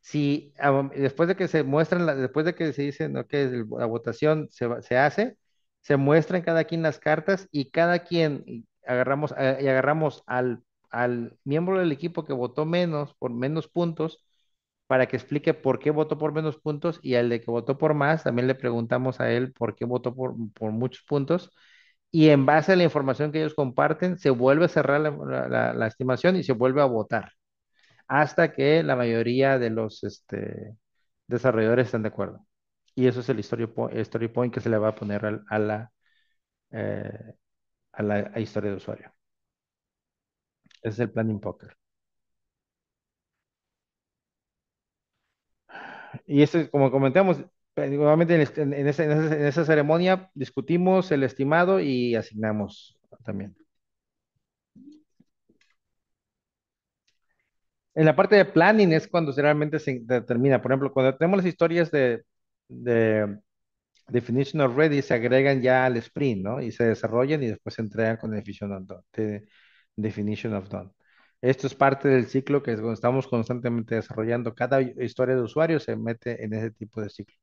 Si después de que se muestran, después de que se dice ¿no? que la votación se hace, se muestran cada quien las cartas y cada quien agarramos al miembro del equipo que votó menos, por menos puntos, para que explique por qué votó por menos puntos y al de que votó por más, también le preguntamos a él por qué votó por muchos puntos y en base a la información que ellos comparten, se vuelve a cerrar la estimación y se vuelve a votar hasta que la mayoría de los desarrolladores están de acuerdo. Y eso es story point que se le va a poner eh, a la historia de usuario. Ese es el planning poker. Y esto, como comentamos, nuevamente en esa ceremonia discutimos el estimado y asignamos también. En la parte de planning es cuando realmente se determina. Por ejemplo, cuando tenemos las historias de Definition of Ready, se agregan ya al sprint, ¿no? Y se desarrollan y después se entregan con Definition of Done. Esto es parte del ciclo que estamos constantemente desarrollando. Cada historia de usuario se mete en ese tipo de ciclo.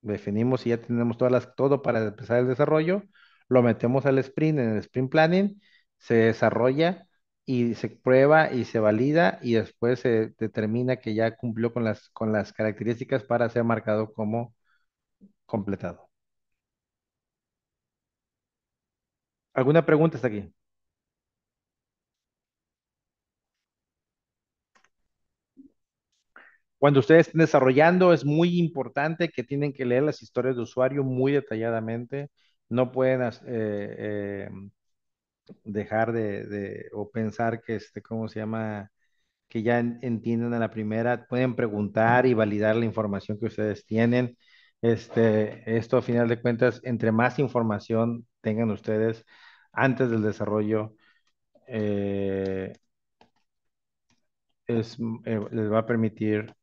Definimos y ya tenemos todo para empezar el desarrollo, lo metemos al sprint, en el sprint planning, se desarrolla y se prueba y se valida y después se determina que ya cumplió con las características para ser marcado como completado. ¿Alguna pregunta hasta aquí? Cuando ustedes estén desarrollando, es muy importante que tienen que leer las historias de usuario muy detalladamente. No pueden dejar o pensar que, ¿cómo se llama? Que ya entienden a la primera, pueden preguntar y validar la información que ustedes tienen. Esto a final de cuentas, entre más información tengan ustedes antes del desarrollo, eh, les va a permitir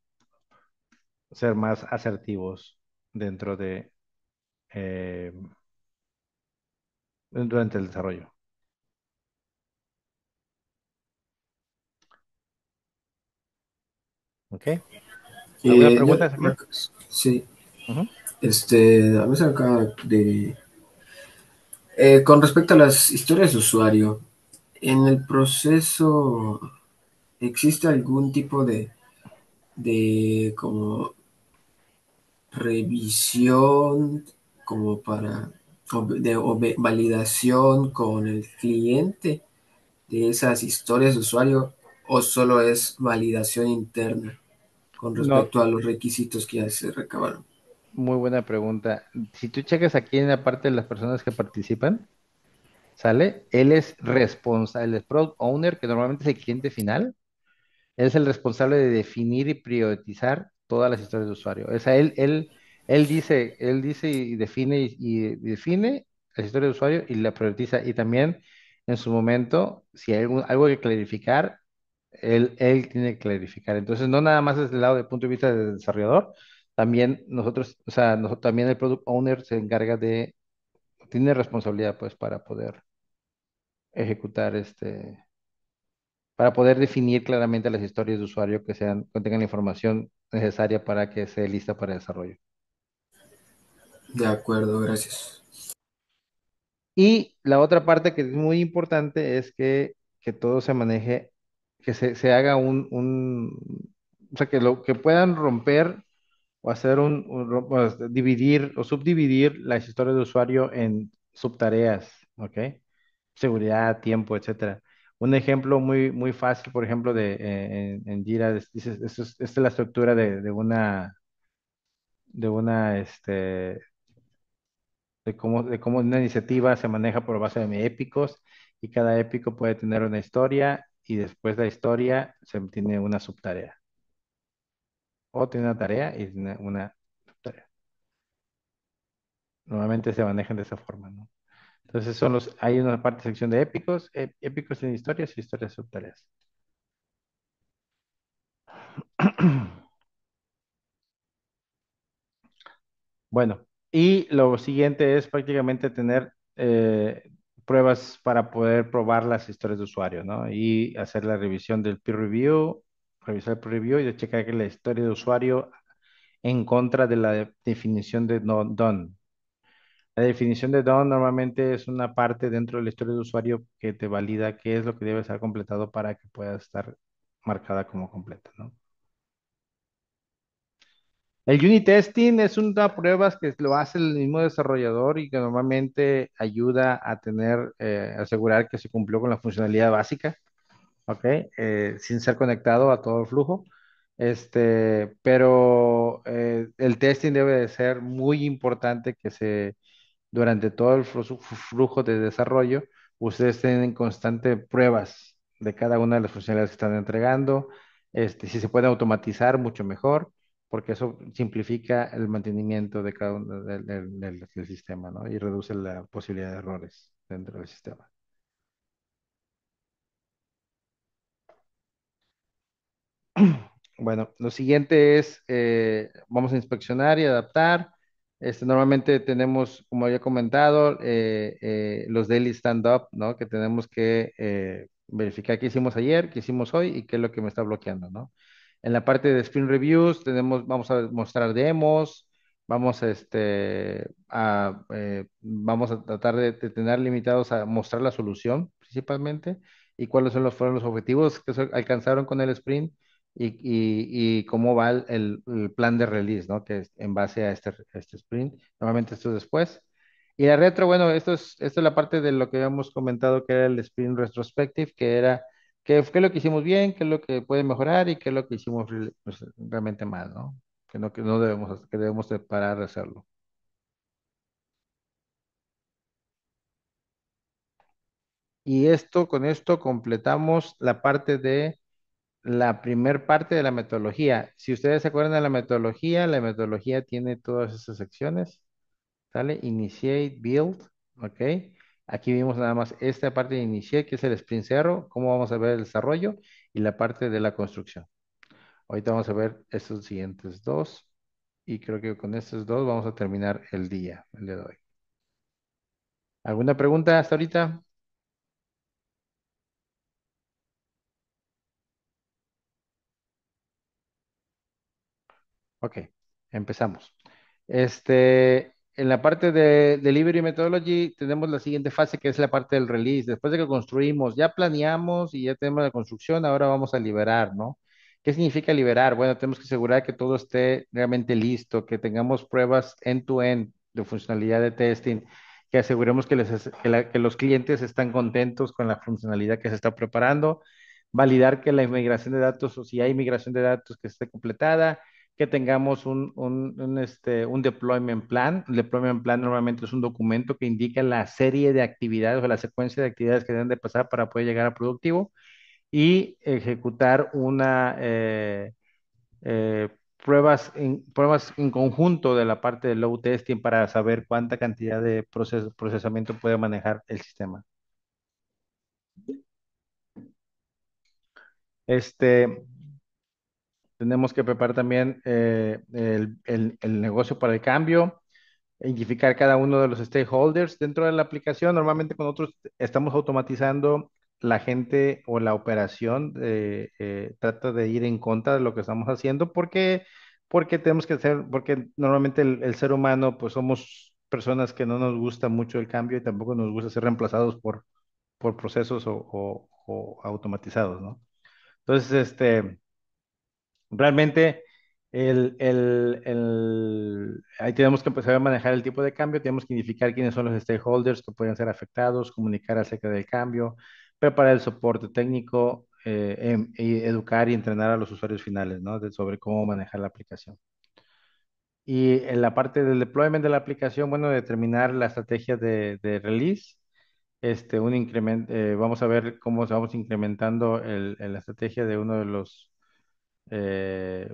ser más asertivos dentro eh, durante el desarrollo. ¿Ok? ¿Alguna pregunta hasta aquí? Sí, Ujú. a mí se me acaba de... con respecto a las historias de usuario, en el proceso, ¿existe algún tipo de como revisión como para validación con el cliente de esas historias de usuario o solo es validación interna con No, respecto a los requisitos que ya se recabaron? muy buena pregunta. Si tú checas aquí en la parte de las personas que participan, ¿sale? Él es responsable, el product owner, que normalmente es el cliente final. Él es el responsable de definir y priorizar todas las historias de usuario. O sea, él dice y define y define las historias de usuario y la prioriza. Y también en su momento, si hay algo que clarificar, él tiene que clarificar. Entonces, no nada más desde el lado del punto de vista del desarrollador, también nosotros, o sea, también el product owner se encarga tiene responsabilidad pues para poder ejecutar para poder definir claramente las historias de usuario contengan la información necesaria para que esté lista para desarrollo. De acuerdo, gracias. Y la otra parte que es muy importante es que todo se maneje, que se haga o sea, que puedan romper o hacer dividir o subdividir las historias de usuario en subtareas, ¿ok? Seguridad, tiempo, etcétera. Un ejemplo muy fácil, por ejemplo, en Jira, dices, esta es la estructura de una, de cómo una iniciativa se maneja por base de épicos y cada épico puede tener una historia y después de la historia se tiene una subtarea. O tiene una tarea y tiene una subtarea. Normalmente se manejan de esa forma, ¿no? Entonces hay una parte sección de épicos, épicos en historias y historias subtareas. Bueno, y lo siguiente es prácticamente tener pruebas para poder probar las historias de usuario, ¿no? Y hacer la revisión del peer review, revisar el peer review y de checar que la historia de usuario en contra de la definición de no done. La definición de done normalmente es una parte dentro de la historia de usuario que te valida qué es lo que debe estar completado para que pueda estar marcada como completa, ¿no? El unit testing es una prueba que lo hace el mismo desarrollador y que normalmente ayuda a tener, asegurar que se cumplió con la funcionalidad básica, ¿ok? Sin ser conectado a todo el flujo. Pero el testing debe de ser muy importante durante todo el flujo de desarrollo, ustedes tienen constante pruebas de cada una de las funcionalidades que están entregando. Si se puede automatizar, mucho mejor, porque eso simplifica el mantenimiento de cada uno del sistema, ¿no? Y reduce la posibilidad de errores dentro del sistema. Bueno, lo siguiente es, vamos a inspeccionar y adaptar. Normalmente tenemos, como había comentado, los daily stand-up, ¿no? Que tenemos que verificar qué hicimos ayer, qué hicimos hoy y qué es lo que me está bloqueando, ¿no? En la parte de sprint reviews vamos a mostrar demos, vamos a tratar de tener limitados a mostrar la solución principalmente y cuáles fueron los objetivos que se alcanzaron con el sprint y cómo va el plan de release, ¿no? Que es en base a este sprint. Normalmente esto es después. Y la retro, bueno, esto es la parte de lo que habíamos comentado que era el sprint retrospective, que era qué es lo que hicimos bien, qué es lo que puede mejorar y qué es lo que hicimos pues, realmente mal, ¿no? Que no debemos, que debemos de parar de hacerlo. Y con esto completamos la primer parte de la metodología. Si ustedes se acuerdan de la metodología tiene todas esas secciones, ¿sale? Initiate, build, ¿ok? Aquí vimos nada más esta parte de initiate, que es el sprint zero, cómo vamos a ver el desarrollo y la parte de la construcción. Ahorita vamos a ver estos siguientes dos y creo que con estos dos vamos a terminar el día de hoy. ¿Alguna pregunta hasta ahorita? Ok, empezamos. En la parte de Delivery Methodology tenemos la siguiente fase que es la parte del release. Después de que construimos, ya planeamos y ya tenemos la construcción, ahora vamos a liberar, ¿no? ¿Qué significa liberar? Bueno, tenemos que asegurar que todo esté realmente listo, que tengamos pruebas end-to-end de funcionalidad de testing, que aseguremos que los clientes están contentos con la funcionalidad que se está preparando, validar que la migración de datos o si hay migración de datos que esté completada, que tengamos un deployment plan. El deployment plan normalmente es un documento que indica la serie de actividades o la secuencia de actividades que deben de pasar para poder llegar a productivo y ejecutar eh, pruebas en conjunto de la parte de load testing para saber cuánta cantidad de procesamiento puede manejar el sistema. Este, Tenemos que preparar también el negocio para el cambio, identificar cada uno de los stakeholders dentro de la aplicación. Normalmente con nosotros estamos automatizando la gente o la operación, trata de ir en contra de lo que estamos haciendo porque tenemos que hacer, porque normalmente el ser humano pues somos personas que no nos gusta mucho el cambio y tampoco nos gusta ser reemplazados por procesos o automatizados, ¿no? Entonces, realmente, ahí tenemos que empezar a manejar el tipo de cambio, tenemos que identificar quiénes son los stakeholders que pueden ser afectados, comunicar acerca del cambio, preparar el soporte técnico, y educar y entrenar a los usuarios finales, ¿no? Sobre cómo manejar la aplicación. Y en la parte del deployment de la aplicación, bueno, determinar la estrategia de release, vamos a ver cómo vamos incrementando la estrategia de uno de los eh,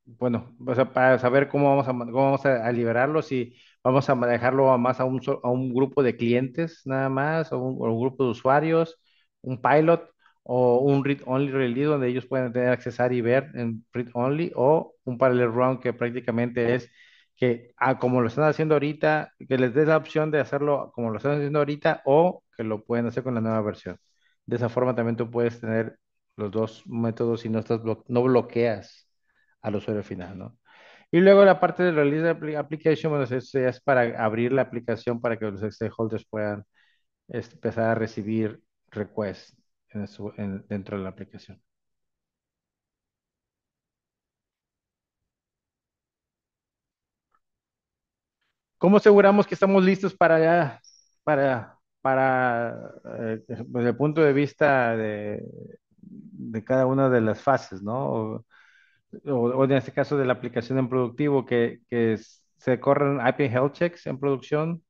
bueno, o sea, para saber cómo vamos a liberarlo, si vamos a manejarlo más a un grupo de clientes nada más, o un grupo de usuarios, un pilot, o un read-only release donde ellos pueden tener accesar y ver en read-only, o un parallel run que prácticamente es que, como lo están haciendo ahorita, que les des la opción de hacerlo como lo están haciendo ahorita, o que lo pueden hacer con la nueva versión. De esa forma también tú puedes tener los dos métodos y no bloqueas al usuario final, ¿no? Y luego la parte de release de application, bueno, es para abrir la aplicación para que los stakeholders puedan empezar a recibir requests dentro de la aplicación. ¿Cómo aseguramos que estamos listos para ya, desde el punto de vista de cada una de las fases, ¿no? O en este caso de la aplicación en productivo, se corren IP Health Checks en producción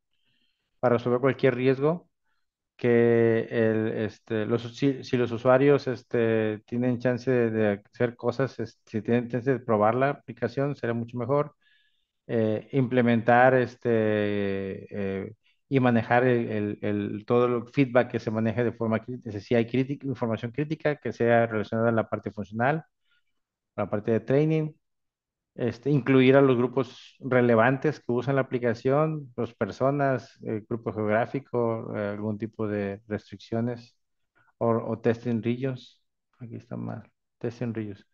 para resolver cualquier riesgo, si los usuarios tienen chance de hacer cosas, si tienen chance de probar la aplicación, será mucho mejor. Implementar y manejar todo el feedback que se maneje de forma crítica. Si hay información crítica que sea relacionada a la parte funcional, a la parte de training, incluir a los grupos relevantes que usan la aplicación, las personas, el grupo geográfico, algún tipo de restricciones o testing regions. Aquí está mal, testing regions,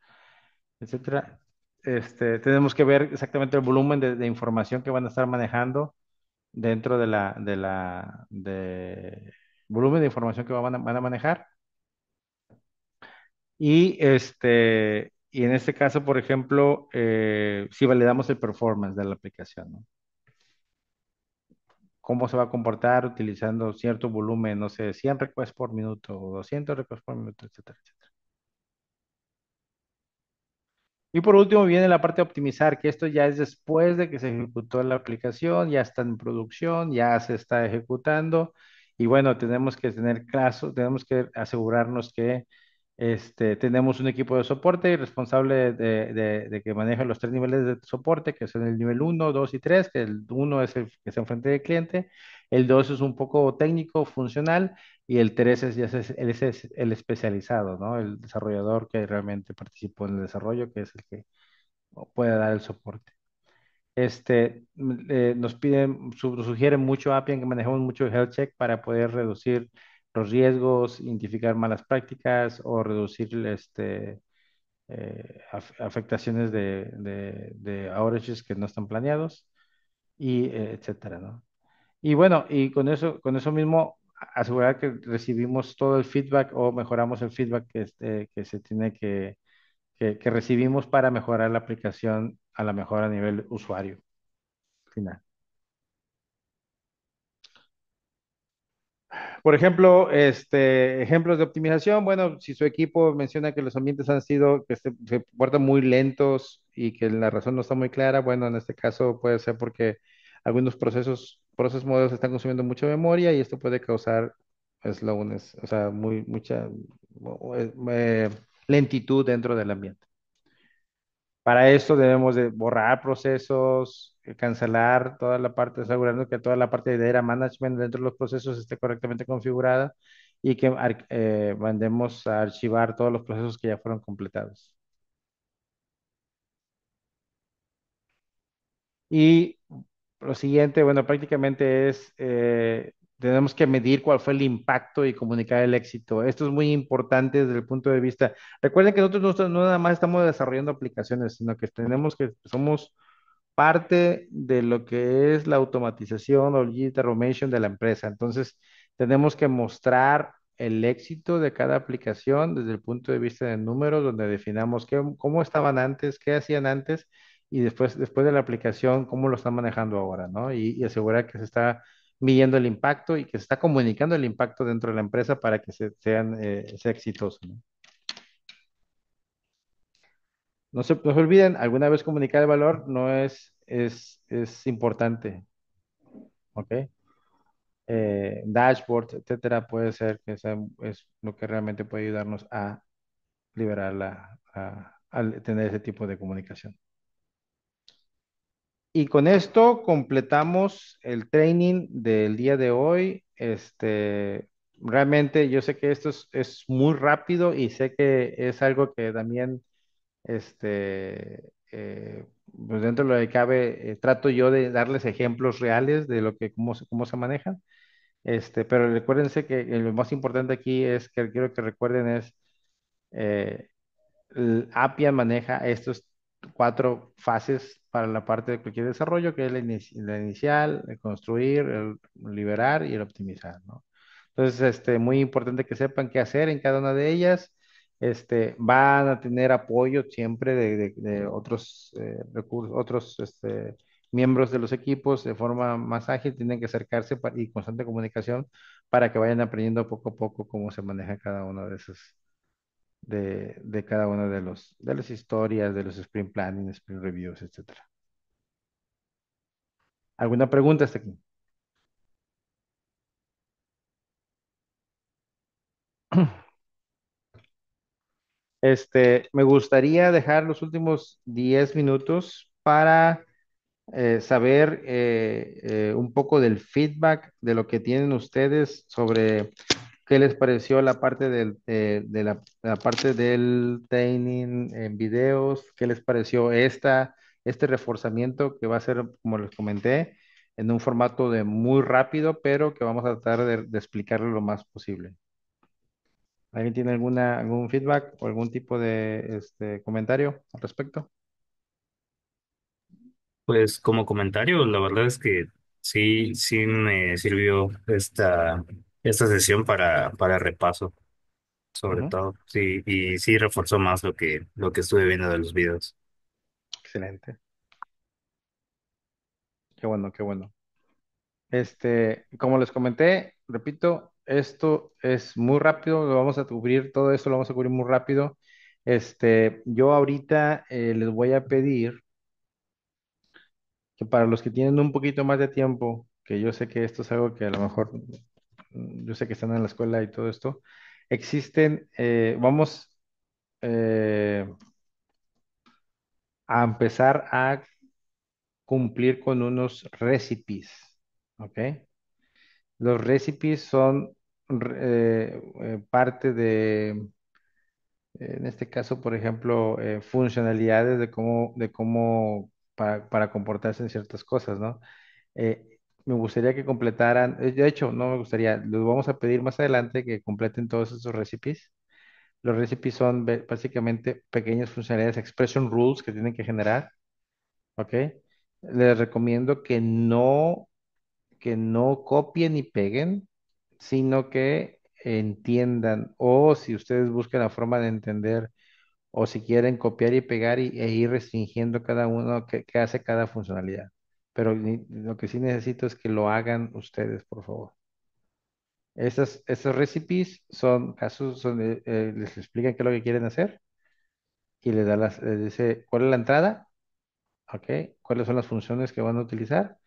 etcétera. Tenemos que ver exactamente el volumen de información que van a estar manejando dentro de volumen de información que van a manejar. Y en este caso, por ejemplo, si validamos el performance de la aplicación, ¿no? Cómo se va a comportar utilizando cierto volumen, no sé, 100 requests por minuto o 200 requests por minuto, etcétera, etcétera. Y por último viene la parte de optimizar, que esto ya es después de que se ejecutó la aplicación, ya está en producción, ya se está ejecutando. Y bueno, tenemos que tener caso, tenemos que asegurarnos que tenemos un equipo de soporte responsable de que maneja los tres niveles de soporte, que son el nivel uno, 2 y 3, que el uno es el que está enfrente del cliente, el 2 es un poco técnico, funcional, y el 3 ese es el especializado, ¿no? El desarrollador que realmente participó en el desarrollo, que es el que puede dar el soporte. Nos piden, nos sugieren mucho Appian que manejemos mucho health check para poder reducir los riesgos, identificar malas prácticas o reducir afectaciones de outages que no están planeados y etcétera, ¿no? Y bueno, y con eso mismo asegurar que recibimos todo el feedback o mejoramos el feedback que se tiene que recibimos para mejorar la aplicación a la mejor a nivel usuario final. Por ejemplo, ejemplos de optimización. Bueno, si su equipo menciona que los ambientes han sido, que se portan muy lentos y que la razón no está muy clara, bueno, en este caso puede ser porque algunos procesos modelos están consumiendo mucha memoria y esto puede causar slowness, o sea, mucha lentitud dentro del ambiente. Para esto debemos de borrar procesos, cancelar toda la parte, asegurando que toda la parte de data management dentro de los procesos esté correctamente configurada y que mandemos a archivar todos los procesos que ya fueron completados. Y lo siguiente, bueno, prácticamente tenemos que medir cuál fue el impacto y comunicar el éxito. Esto es muy importante desde el punto de vista. Recuerden que nosotros no nada más estamos desarrollando aplicaciones, sino que somos parte de lo que es la automatización o digital automation de la empresa. Entonces, tenemos que mostrar el éxito de cada aplicación desde el punto de vista de números, donde definamos cómo estaban antes, qué hacían antes y después de la aplicación, cómo lo están manejando ahora, ¿no? Y asegurar que se está midiendo el impacto y que se está comunicando el impacto dentro de la empresa para que sea exitoso, ¿no? No se olviden, alguna vez comunicar el valor no es importante, ¿ok? Dashboards, etcétera, puede ser que es lo que realmente puede ayudarnos a liberar al tener ese tipo de comunicación. Y con esto completamos el training del día de hoy. Realmente yo sé que esto es muy rápido y sé que es algo que también pues dentro de lo que cabe, trato yo de darles ejemplos reales de cómo se manejan. Pero recuérdense que lo más importante aquí es que quiero que recuerden es eh, Appian maneja estos cuatro fases para la parte de cualquier desarrollo, que es la inicial, el construir, el liberar y el optimizar, ¿no? Entonces, muy importante que sepan qué hacer en cada una de ellas. Van a tener apoyo siempre de otros recursos, otros miembros de los equipos de forma más ágil tienen que acercarse y constante comunicación para que vayan aprendiendo poco a poco cómo se maneja cada uno de esos, de cada uno de las historias, de los sprint planning, sprint reviews, etcétera. ¿Alguna pregunta hasta aquí? Me gustaría dejar los últimos 10 minutos para saber un poco del feedback de lo que tienen ustedes sobre qué les pareció la parte de la parte del training en videos, qué les pareció este reforzamiento que va a ser, como les comenté, en un formato de muy rápido, pero que vamos a tratar de explicarlo lo más posible. ¿Alguien tiene algún feedback o algún tipo de comentario al respecto? Pues como comentario, la verdad es que sí, sí me sirvió esta sesión para repaso, sobre Ujú. todo. Sí, y sí reforzó más lo que estuve viendo de los videos. Excelente. Qué bueno, qué bueno. Como les comenté, repito, esto es muy rápido, lo vamos a cubrir, todo esto lo vamos a cubrir muy rápido. Yo ahorita les voy a pedir que para los que tienen un poquito más de tiempo, que yo sé que esto es algo que a lo mejor, yo sé que están en la escuela y todo esto, vamos eh, a empezar a cumplir con unos recipes, ¿ok? Los recipes son parte en este caso, por ejemplo, funcionalidades de cómo para comportarse en ciertas cosas, ¿no? Me gustaría que completaran, de hecho, no me gustaría, les vamos a pedir más adelante que completen todos esos recipes. Los recipes son básicamente pequeñas funcionalidades, expression rules que tienen que generar, ¿ok? Les recomiendo que no copien y peguen, sino que entiendan, o si ustedes buscan la forma de entender, o si quieren copiar y pegar e ir restringiendo cada uno que hace cada funcionalidad. Pero lo que sí necesito es que lo hagan ustedes, por favor. Esas recipes son casos donde les explican qué es lo que quieren hacer y les dice cuál es la entrada, ¿ok? Cuáles son las funciones que van a utilizar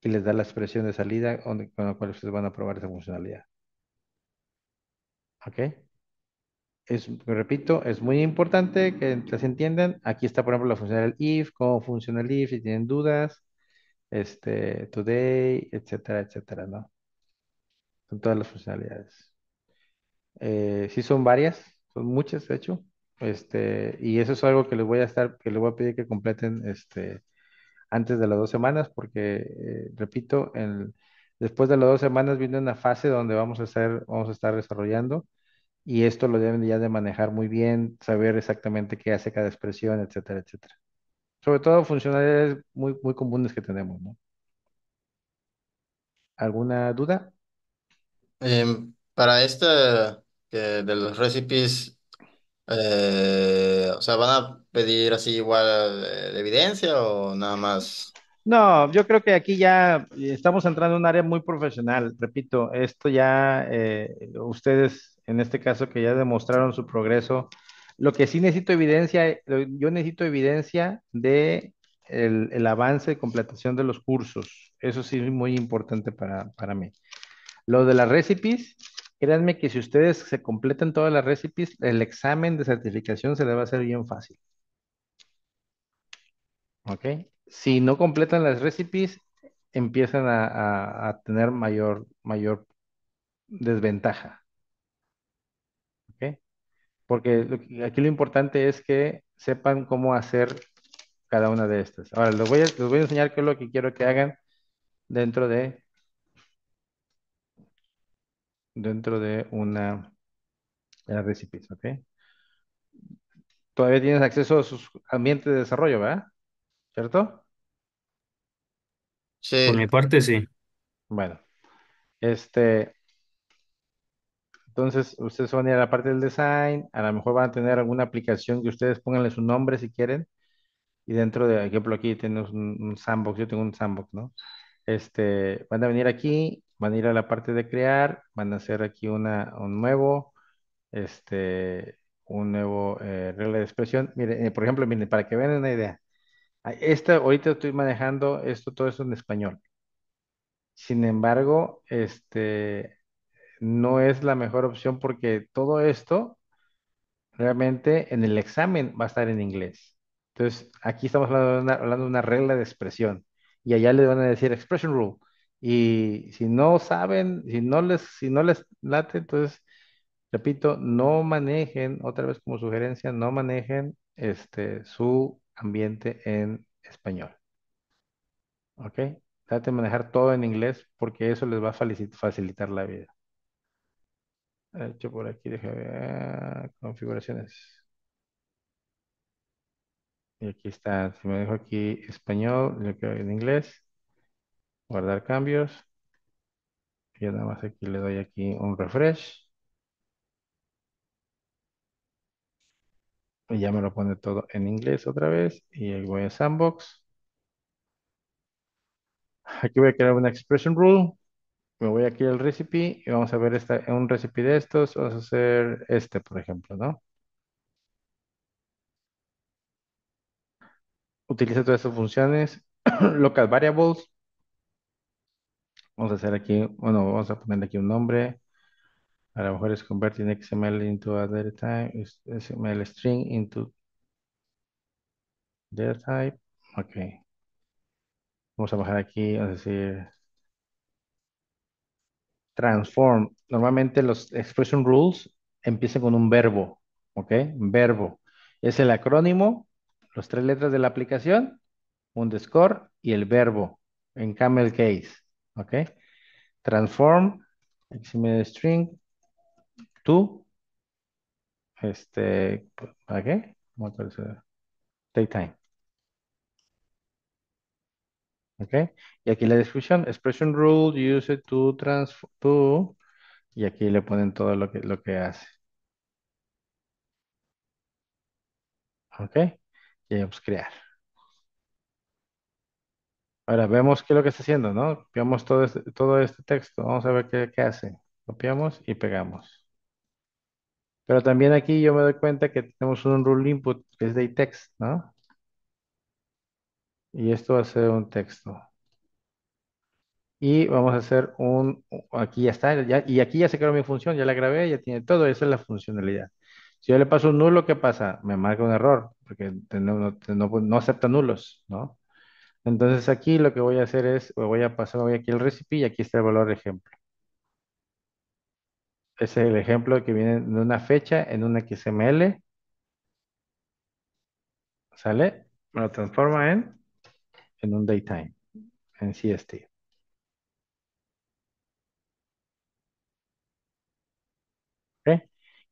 y les da la expresión de salida con la cual ustedes van a probar esa funcionalidad. ¿Ok? Repito, es muy importante que las entiendan. Aquí está, por ejemplo, la funcionalidad del if, cómo funciona el if, si tienen dudas, today, etcétera, etcétera, ¿no? Son todas las funcionalidades. Sí son varias, son muchas, de hecho. Y eso es algo que les voy a pedir que completen, antes de las 2 semanas, porque, repito, después de las 2 semanas viene una fase donde vamos a estar desarrollando y esto lo deben ya de manejar muy bien, saber exactamente qué hace cada expresión, etcétera, etcétera. Sobre todo funcionalidades muy, muy comunes que tenemos, ¿no? ¿Alguna duda? Para de los recipes, o sea, ¿van a pedir así igual de evidencia o nada más? No, yo creo que aquí ya estamos entrando en un área muy profesional. Repito, esto ya, ustedes, en este caso, que ya demostraron su progreso, lo que sí necesito evidencia, yo necesito evidencia de el avance y completación de los cursos. Eso sí es muy importante para mí. Lo de las recipes, créanme que si ustedes se completan todas las recipes, el examen de certificación se le va a hacer bien fácil. ¿Ok? Si no completan las recipes, empiezan a tener mayor desventaja. ¿Ok? Porque aquí lo importante es que sepan cómo hacer cada una de estas. Ahora, les voy a enseñar qué es lo que quiero que hagan dentro de una de las recipes. ¿Ok? Todavía tienes acceso a sus ambientes de desarrollo, ¿verdad? ¿Cierto? Por Sí, mi parte, sí. Bueno, este, entonces ustedes van a ir a la parte del design, a lo mejor van a tener alguna aplicación que ustedes pónganle su nombre si quieren, y dentro de, por ejemplo, aquí tenemos un sandbox, yo tengo un sandbox, ¿no? Van a venir aquí, van a ir a la parte de crear, van a hacer aquí un nuevo regla de expresión. Mire, por ejemplo, miren, para que vean una idea, ahorita estoy manejando todo esto en español. Sin embargo, no es la mejor opción porque todo esto realmente en el examen va a estar en inglés. Entonces, aquí estamos hablando de una regla de expresión y allá le van a decir expression rule. Y si no saben, si no les late, entonces, repito, no manejen, otra vez como sugerencia, no manejen su ambiente en español. ¿Ok? Trate de manejar todo en inglés porque eso les va a facilitar la vida. Hecho por aquí, déjame ver, configuraciones. Y aquí está, si me dejo aquí español, lo que en inglés, guardar cambios. Y nada más aquí le doy aquí un refresh. Y ya me lo pone todo en inglés otra vez. Y ahí voy a Sandbox. Aquí voy a crear una expression rule. Me voy aquí al recipe y vamos a ver un recipe de estos. Vamos a hacer por ejemplo, ¿no? Utiliza todas estas funciones. Local variables. Vamos a hacer aquí, bueno, vamos a ponerle aquí un nombre. A lo mejor es convertir XML into a data type, XML string into data type. Ok. Vamos a bajar aquí, vamos a decir transform. Normalmente los expression rules empiezan con un verbo. Ok. Verbo. Es el acrónimo, los tres letras de la aplicación, underscore y el verbo en camel case. Ok. Transform XML string to, ¿para qué? ¿Cómo aparece? Datetime. ¿Ok? Y aquí la descripción, expression rule, use it to transfer to, y aquí le ponen todo lo que hace. ¿Ok? Y vamos a crear. Ahora vemos qué es lo que está haciendo, ¿no? Copiamos todo este texto. Vamos a ver qué hace. Copiamos y pegamos. Pero también aquí yo me doy cuenta que tenemos un rule input que es de text, ¿no? Y esto va a ser un texto. Y vamos a hacer aquí ya está, y aquí ya se creó mi función, ya la grabé, ya tiene todo, esa es la funcionalidad. Si yo le paso un nulo, ¿qué pasa? Me marca un error, porque no acepta nulos, ¿no? Entonces aquí lo que voy a hacer es, voy aquí al recipe y aquí está el valor de ejemplo. Ese es el ejemplo que viene de una fecha en un XML, ¿sale? Me lo transforma en un datetime, en CST. ¿Ok?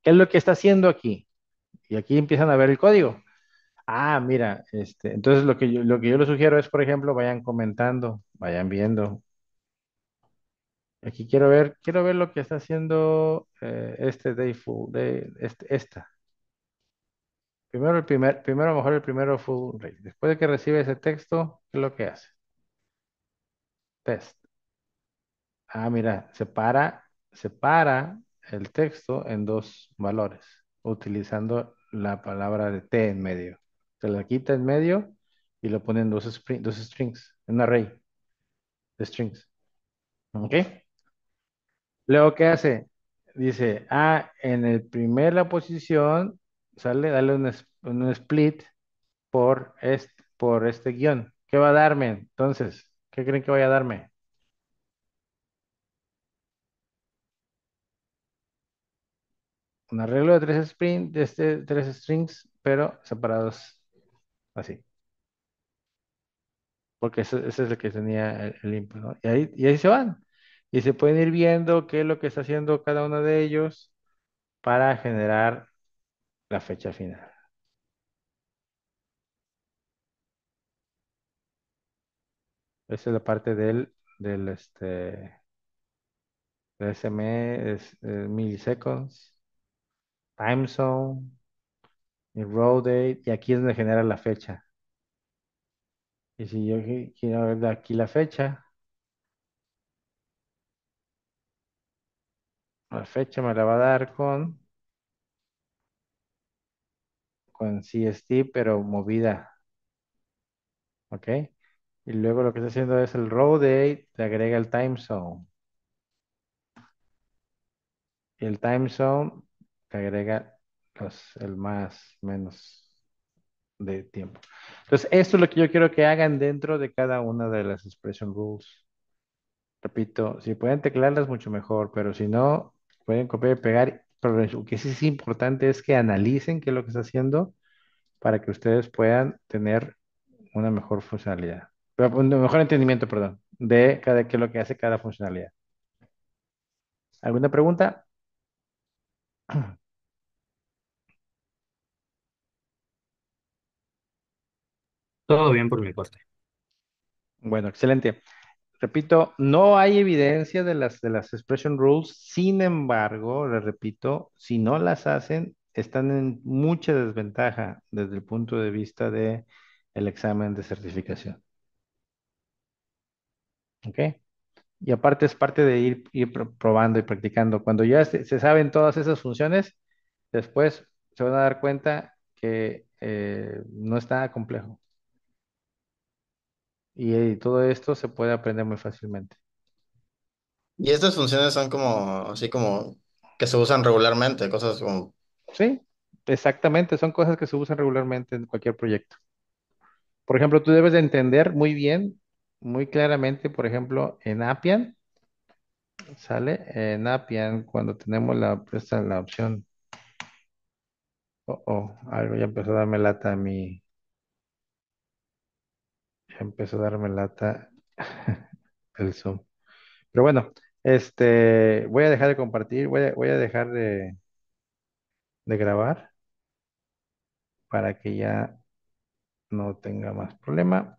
¿Qué es lo que está haciendo aquí? Y aquí empiezan a ver el código. Ah, mira, entonces lo que yo les sugiero es, por ejemplo, vayan comentando, vayan viendo. Aquí quiero ver lo que está haciendo esta. Primero a lo mejor el primero full rate. Después de que recibe ese texto, ¿qué es lo que hace? Test. Ah, mira, separa el texto en dos valores, utilizando la palabra de T en medio. Se la quita en medio y lo pone en dos strings, en un array de strings. ¿Ok? Luego, ¿qué hace? Dice, en el primera posición, dale un split por este guión. ¿Qué va a darme? Entonces, ¿qué creen que vaya a darme? Un arreglo de tres strings, pero separados así. Porque ese es el que tenía el input, ¿no? Y ahí se van. Y se pueden ir viendo qué es lo que está haciendo cada uno de ellos para generar la fecha final. Esa es la parte del SME, milliseconds, time zone, y row date, y aquí es donde genera la fecha. Y si yo quiero ver de aquí la fecha, la fecha me la va a dar con CST, pero movida, ¿ok? Y luego lo que está haciendo es el row date, le agrega el time zone. Y el time zone le agrega el más, menos de tiempo. Entonces, esto es lo que yo quiero que hagan dentro de cada una de las expression rules. Repito, si pueden teclarlas, mucho mejor, pero si no, pueden copiar y pegar. Pero lo que sí es importante es que analicen qué es lo que está haciendo para que ustedes puedan tener una mejor funcionalidad. Un mejor entendimiento, perdón, de qué es lo que hace cada funcionalidad. ¿Alguna pregunta? Todo bien por mi parte. Bueno, excelente. Repito, no hay evidencia de las expression rules, sin embargo, les repito, si no las hacen, están en mucha desventaja desde el punto de vista de el examen de certificación. ¿Ok? Y aparte es parte de ir probando y practicando. Cuando ya se saben todas esas funciones, después se van a dar cuenta que no está complejo. Y todo esto se puede aprender muy fácilmente. Y estas funciones son como, así como que se usan regularmente, cosas como, Sí, exactamente, son cosas que se usan regularmente en cualquier proyecto. Por ejemplo, tú debes de entender muy bien, muy claramente, por ejemplo, en Appian, ¿sale? En Appian, cuando tenemos la opción, algo ya empezó a darme lata a mí, ya empezó a darme lata el Zoom. Pero bueno, voy a dejar de compartir, voy a dejar de grabar para que ya no tenga más problema.